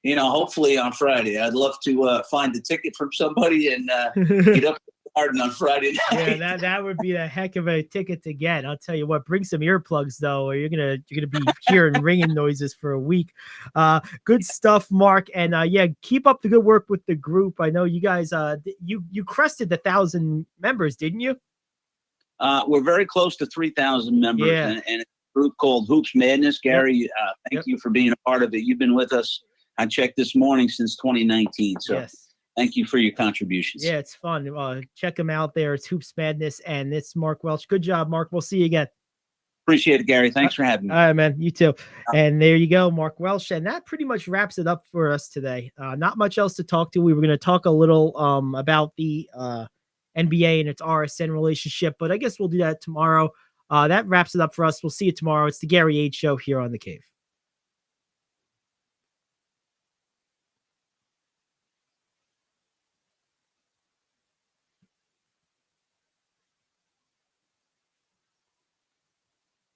you know, hopefully on Friday. I'd love to find a ticket from somebody and get up to the Garden on Friday night.
Yeah, that would be a heck of a ticket to get. I'll tell you what, bring some earplugs though, or you're gonna be hearing ringing noises for a week. Good stuff, Mark. And yeah, keep up the good work with the group. I know you guys you crested the 1,000 members, didn't you?
We're very close to 3,000 members, and a group called Hoops Madness. Gary, thank you for being a part of it. You've been with us. I checked this morning since 2019. So
yes.
Thank you for your contributions.
Yeah, it's fun. Check them out there. It's Hoops Madness, and it's Mark Welch. Good job, Mark. We'll see you again.
Appreciate it, Gary. Thanks for having me.
All right, man. You too. And there you go, Mark Welch. And that pretty much wraps it up for us today. Not much else to talk to. We were going to talk a little about the NBA and its RSN relationship, but I guess we'll do that tomorrow. That wraps it up for us. We'll see you tomorrow. It's the Gary Ayd Show here on The Cave.